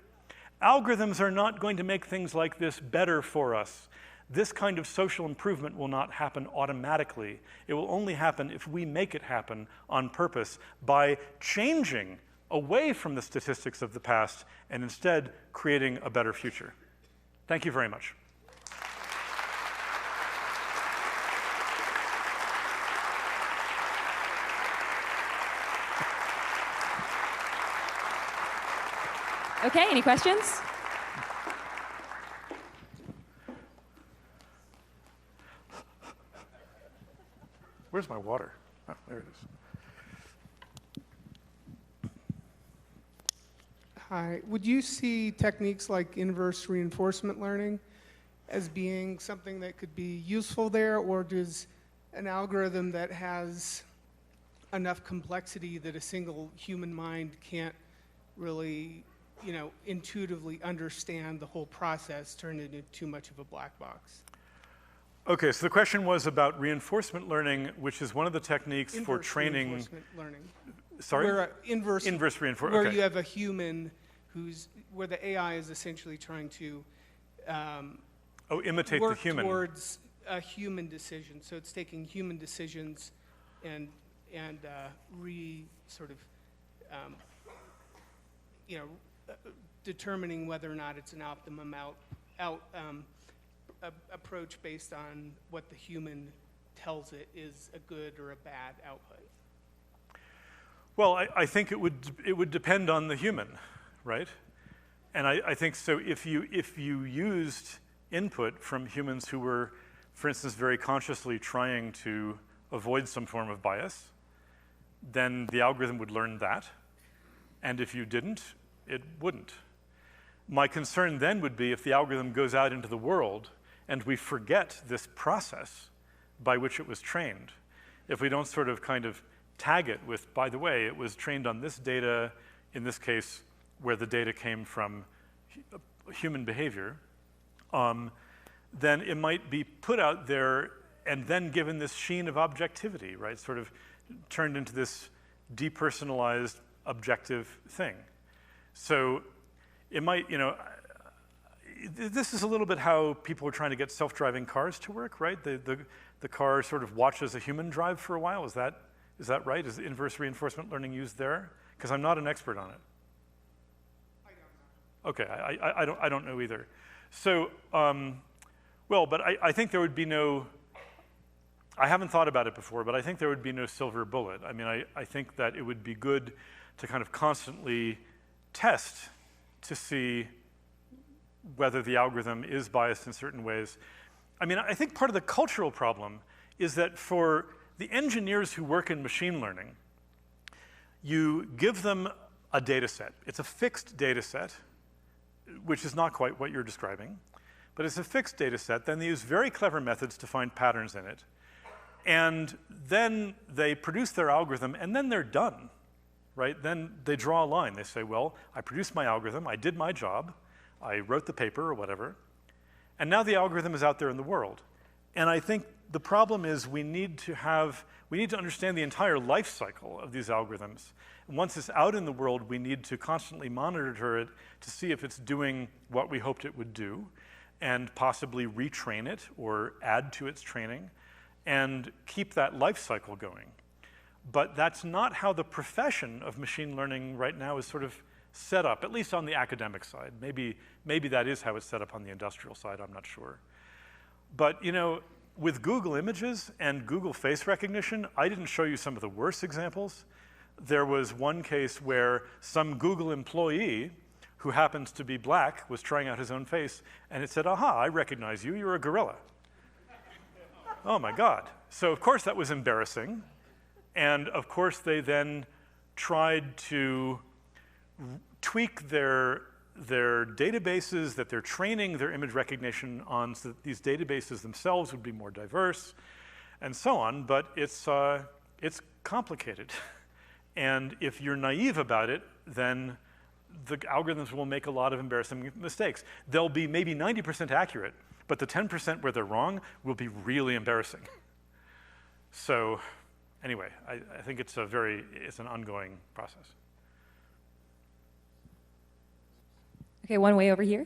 Algorithms are not going to make things like this better for us. This kind of social improvement will not happen automatically. It will only happen if we make it happen on purpose by changing away from the statistics of the past and instead creating a better future. Thank you very much. Okay, any questions? Where's my water? Oh, there it is. Hi. Would you see techniques like inverse reinforcement learning as being something that could be useful there, or does an algorithm that has enough complexity that a single human mind can't really, intuitively understand the whole process turn it into too much of a black box? Okay, so the question was about reinforcement learning, which is one of the techniques Inverse for training. Reinforcement learning. Sorry? Where inverse reinforcement. Where okay. you have a human where the AI is essentially trying to imitate work the human. towards a human decision. So it's taking human decisions and determining whether or not it's an optimum approach based on what the human tells it is a good or a bad output. Well, I think it would depend on the human, right? And I think so. If you used input from humans who were, for instance, very consciously trying to avoid some form of bias, then the algorithm would learn that. And if you didn't, it wouldn't. My concern then would be if the algorithm goes out into the world and we forget this process by which it was trained. If we don't sort of kind of tag it with, by the way, it was trained on this data, in this case, where the data came from human behavior, then it might be put out there and then given this sheen of objectivity, right? Sort of turned into this depersonalized objective thing. So it might, this is a little bit how people are trying to get self-driving cars to work, right? The car sort of watches a human drive for a while. Is that right? Is inverse reinforcement learning used there? Because I'm not an expert on it. I don't know. Okay, I don't know either. So, well, but I think there would be no, I haven't thought about it before, but I think there would be no silver bullet. I mean, I think that it would be good to kind of constantly test to see whether the algorithm is biased in certain ways. I mean, I think part of the cultural problem is that for the engineers who work in machine learning, you give them a data set. It's a fixed data set, which is not quite what you're describing, but it's a fixed data set. Then they use very clever methods to find patterns in it. And then they produce their algorithm, and then they're done, right? Then they draw a line. They say, well, I produced my algorithm, I did my job, I wrote the paper or whatever, and now the algorithm is out there in the world. And I think the problem is we need to understand the entire life cycle of these algorithms. And once it's out in the world, we need to constantly monitor it to see if it's doing what we hoped it would do, and possibly retrain it or add to its training, and keep that life cycle going. But that's not how the profession of machine learning right now is sort of set up, at least on the academic side. Maybe that is how it's set up on the industrial side, I'm not sure. But with Google Images and Google Face Recognition, I didn't show you some of the worst examples. There was one case where some Google employee who happens to be black was trying out his own face, and it said, aha, I recognize you, you're a gorilla. Oh my God. So of course that was embarrassing. And of course they then tried to tweak their databases that they're training their image recognition on so that these databases themselves would be more diverse and so on, but it's complicated. And if you're naive about it, then the algorithms will make a lot of embarrassing mistakes. They'll be maybe 90% accurate, but the 10% where they're wrong will be really embarrassing. So anyway, I think it's an ongoing process. Okay, one way over here.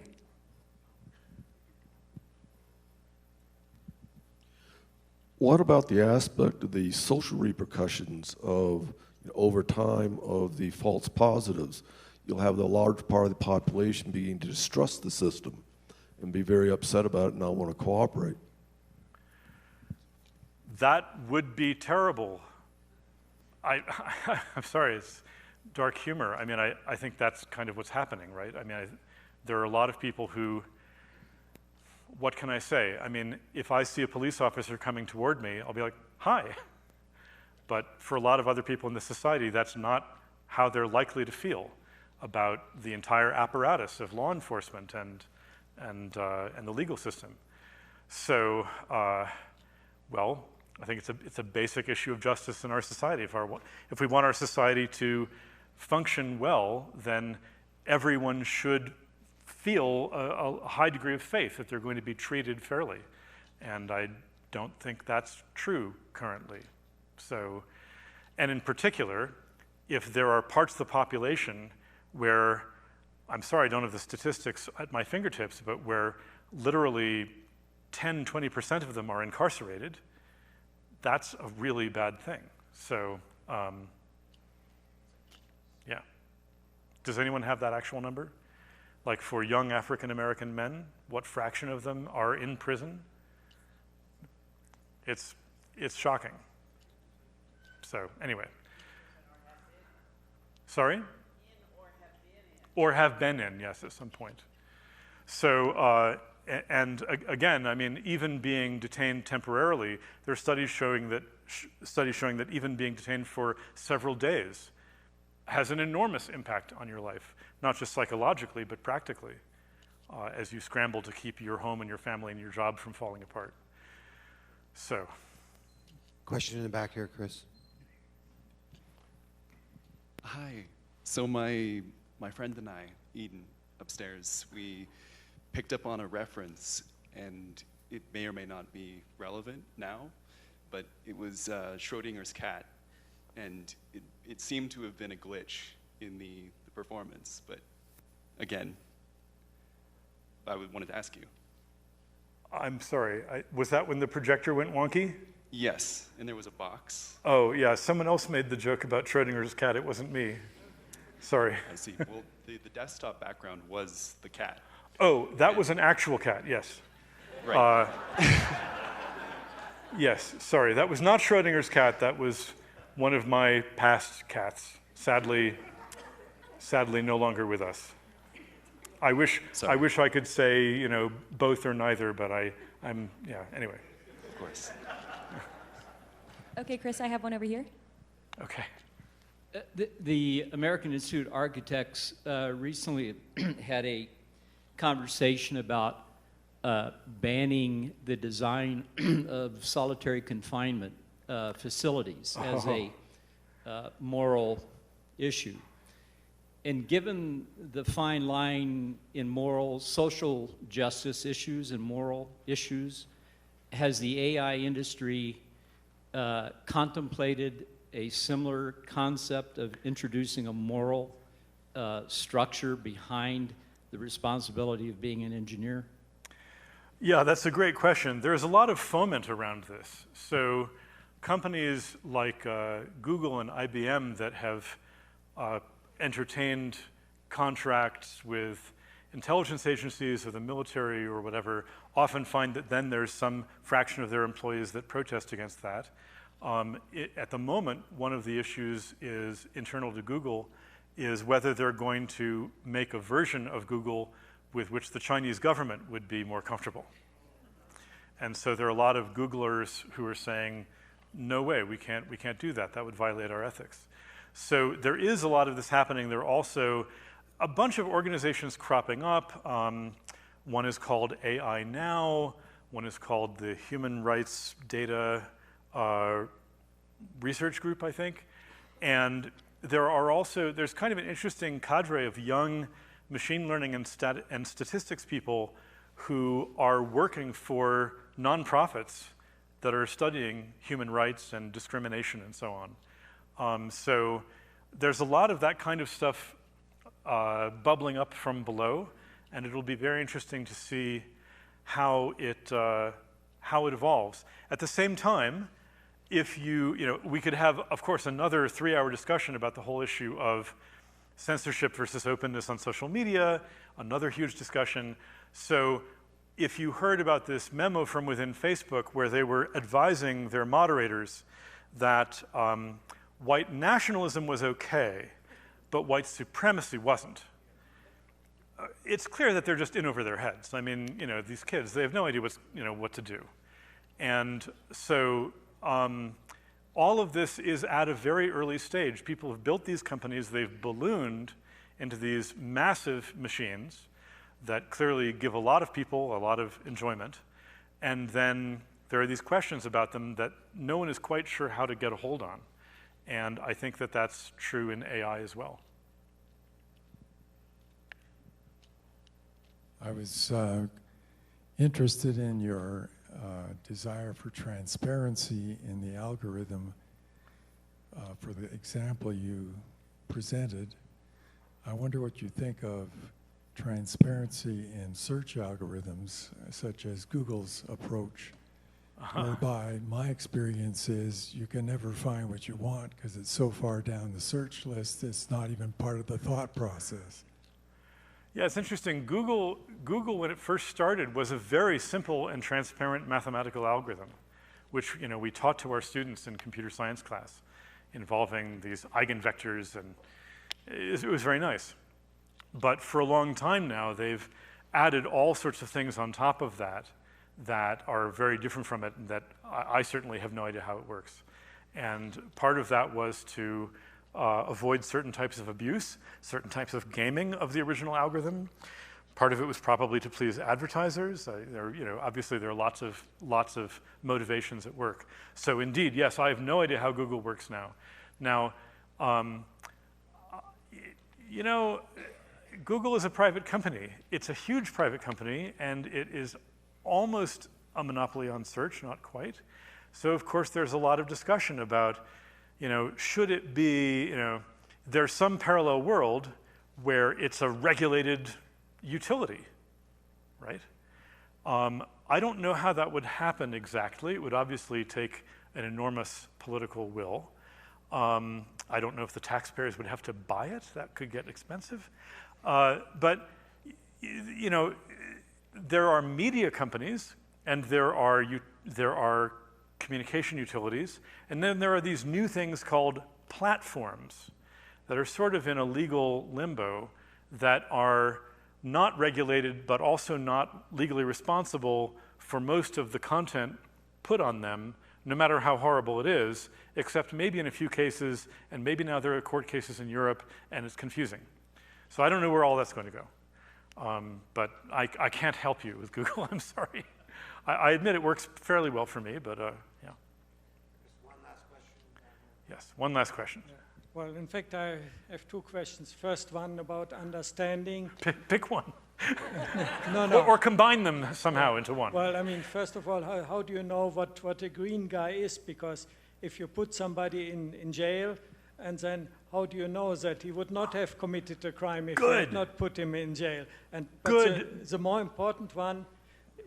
What about the aspect of the social repercussions of, over time, of the false positives? You'll have the large part of the population beginning to distrust the system and be very upset about it and not want to cooperate. That would be terrible. I'm sorry, it's dark humor. I mean, I think that's kind of what's happening, right? I mean, there are a lot of people who, what can I say? I mean, if I see a police officer coming toward me, I'll be like, hi. But for a lot of other people in this society, that's not how they're likely to feel about the entire apparatus of law enforcement and the legal system. So, well, I think it's a basic issue of justice in our society. If we want our society to function well, then everyone should feel a high degree of faith that they're going to be treated fairly. And I don't think that's true currently. So, and in particular, if there are parts of the population where, I'm sorry, I don't have the statistics at my fingertips, but where literally 10, 20% of them are incarcerated, that's a really bad thing. So, yeah. Does anyone have that actual number? Like for young African-American men, what fraction of them are in prison? It's shocking. So anyway. Sorry? Or have been in, yes, at some point. So, and again, I mean, even being detained temporarily, there are studies showing that even being detained for several days has an enormous impact on your life, not just psychologically, but practically, as you scramble to keep your home and your family and your job from falling apart. So. Question in the back here, Cris. Hi. So my friend and I, Eden, upstairs, we picked up on a reference, and it may or may not be relevant now, but it was Schrodinger's cat, and it seemed to have been a glitch in the performance, but again, I wanted to ask you. I'm sorry, was that when the projector went wonky? Yes, and there was a box. Oh yeah, someone else made the joke about Schrodinger's cat, it wasn't me. Sorry. I see. Well, the desktop background was the cat. Oh, that was an actual cat, yes. Right. Yes, sorry, that was not Schrodinger's cat, that was one of my past cats, sadly no longer with us. I wish I could say, both or neither, but I'm yeah, anyway. Of course. Okay, Cris, I have one over here. Okay. The American Institute of Architects recently had a conversation about banning the design of solitary confinement facilities as a moral issue. And given the fine line in moral, social justice issues and moral issues, has the AI industry contemplated a similar concept of introducing a moral structure behind the responsibility of being an engineer? Yeah, that's a great question. There's a lot of foment around this. So companies like Google and IBM that have entertained contracts with intelligence agencies or the military or whatever often find that then there's some fraction of their employees that protest against that. At the moment, one of the issues is internal to Google is whether they're going to make a version of Google with which the Chinese government would be more comfortable. And so there are a lot of Googlers who are saying, no way, we can't do that. That would violate our ethics. So there is a lot of this happening. There are also a bunch of organizations cropping up. One is called AI Now. One is called the Human Rights Data Research Group, I think. And there's kind of an interesting cadre of young machine learning and statistics people who are working for nonprofits that are studying human rights and discrimination and so on. So there's a lot of that kind of stuff bubbling up from below, and it'll be very interesting to see how it evolves. At the same time, if we could have, of course, another 3-hour discussion about the whole issue of censorship versus openness on social media, another huge discussion. So if you heard about this memo from within Facebook where they were advising their moderators that white nationalism was okay, but white supremacy wasn't, it's clear that they're just in over their heads. I mean, these kids, they have no idea what to do. And so all of this is at a very early stage. People have built these companies, they've ballooned into these massive machines that clearly give a lot of people a lot of enjoyment. And then there are these questions about them that no one is quite sure how to get a hold on. And I think that that's true in AI as well. I was interested in your desire for transparency in the algorithm. For the example you presented, I wonder what you think of transparency in search algorithms, such as Google's approach, whereby my experience is you can never find what you want because it's so far down the search list, it's not even part of the thought process. Yeah, it's interesting. Google, when it first started, was a very simple and transparent mathematical algorithm, which we taught to our students in computer science class, involving these eigenvectors, and it was very nice. But for a long time now, they've added all sorts of things on top of that that are very different from it, and that I certainly have no idea how it works. And part of that was to avoid certain types of abuse, certain types of gaming of the original algorithm. Part of it was probably to please advertisers. Obviously there are lots of motivations at work. So indeed, yes, I have no idea how Google works now. Now, Google is a private company. It's a huge private company, and it is almost a monopoly on search, not quite. So of course there's a lot of discussion about, should it be, there's some parallel world where it's a regulated utility, right? I don't know how that would happen exactly. It would obviously take an enormous political will. I don't know if the taxpayers would have to buy it. That could get expensive. But there are media companies, and there are communication utilities, and then there are these new things called platforms that are sort of in a legal limbo that are not regulated but also not legally responsible for most of the content put on them, no matter how horrible it is, except maybe in a few cases, and maybe now there are court cases in Europe, and it's confusing. So I don't know where all that's going to go. But I can't help you with Google, I'm sorry. I admit it works fairly well for me, but yeah. Just one last question. Yes, one last question. Yeah. Well, in fact, I have two questions. First one about understanding. Pick one. No. Or combine them somehow into one. Well, I mean, first of all, how do you know what a green guy is? Because if you put somebody in jail, and then how do you know that he would not have committed a crime if you had not put him in jail? But the more important one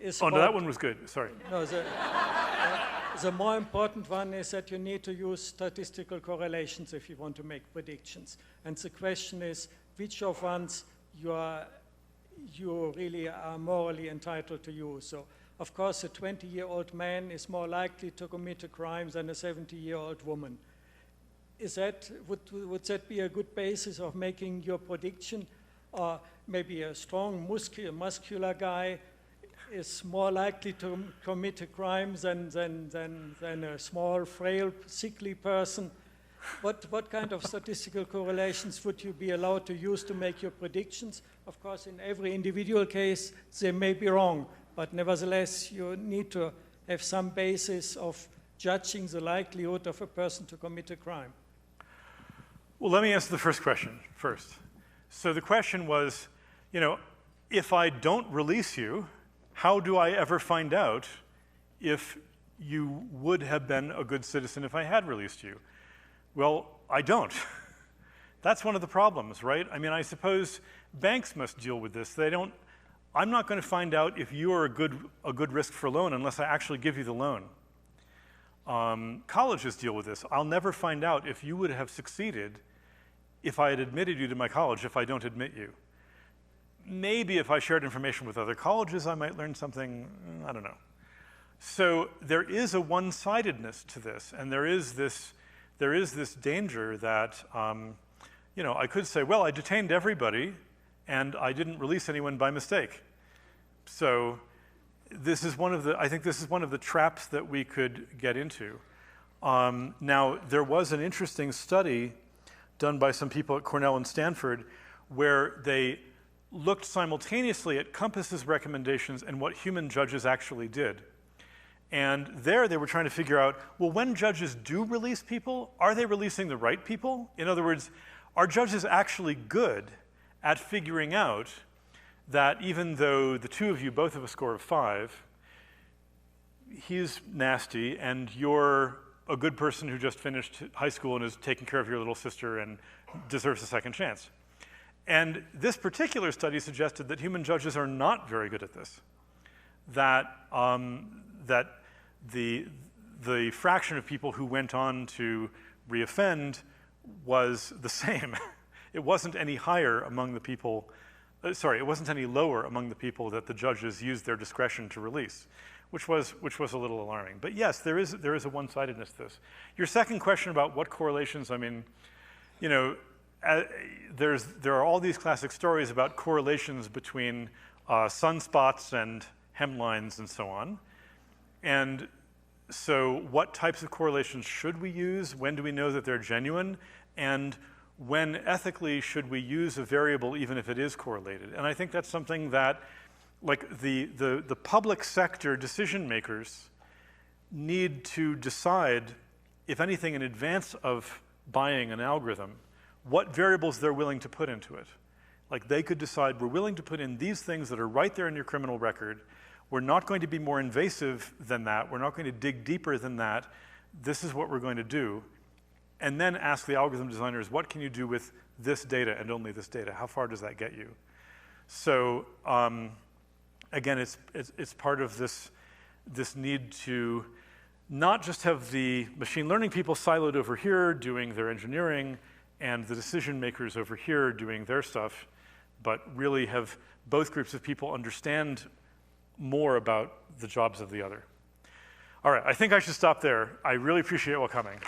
is no, that one was good. Sorry. No, the more important one is that you need to use statistical correlations if you want to make predictions. And the question is, which of ones you are you really are morally entitled to use. So, of course, a 20-year-old man is more likely to commit a crime than a 70-year-old woman. Would that be a good basis of making your prediction? Or maybe a strong muscular guy is more likely to commit a crime than a small, frail, sickly person? What kind of statistical correlations would you be allowed to use to make your predictions? Of course, in every individual case, they may be wrong, but nevertheless, you need to have some basis of judging the likelihood of a person to commit a crime. Well, let me answer the first question first. So the question was, you know, if I don't release you, how do I ever find out if you would have been a good citizen if I had released you? Well, I don't. That's one of the problems, right? I mean, I suppose banks must deal with this. I'm not going to find out if you are a good risk for loan unless I actually give you the loan. Colleges deal with this. I'll never find out if you would have succeeded if I had admitted you to my college if I don't admit you. Maybe if I shared information with other colleges, I might learn something, I don't know. So there is a one-sidedness to this, and there is this danger that, you know, I could say, well, I detained everybody, and I didn't release anyone by mistake. So this is I think this is one of the traps that we could get into. Now, there was an interesting study done by some people at Cornell and Stanford where they looked simultaneously at Compass's recommendations and what human judges actually did. And there they were trying to figure out, well, when judges do release people, are they releasing the right people? In other words, are judges actually good at figuring out that even though the two of you both have a score of 5, he's nasty and you're a good person who just finished high school and is taking care of your little sister and deserves a second chance. And this particular study suggested that human judges are not very good at this. That the fraction of people who went on to reoffend was the same. It wasn't any higher among the people, it wasn't any lower among the people that the judges used their discretion to release, which was a little alarming. But yes, there is a one-sidedness to this. Your second question about what correlations, I mean, you know, there are all these classic stories about correlations between sunspots and hemlines and so on. And so what types of correlations should we use? When do we know that they're genuine? And when ethically should we use a variable even if it is correlated? And I think that's something that, like, the public sector decision makers need to decide, if anything, in advance of buying an algorithm, what variables they're willing to put into it. Like, they could decide, we're willing to put in these things that are right there in your criminal record. We're not going to be more invasive than that. We're not going to dig deeper than that. This is what we're going to do. And then ask the algorithm designers, what can you do with this data and only this data? How far does that get you? So again, it's part of this need to not just have the machine learning people siloed over here doing their engineering and the decision makers over here doing their stuff, but really have both groups of people understand more about the jobs of the other. All right, I think I should stop there. I really appreciate you all coming.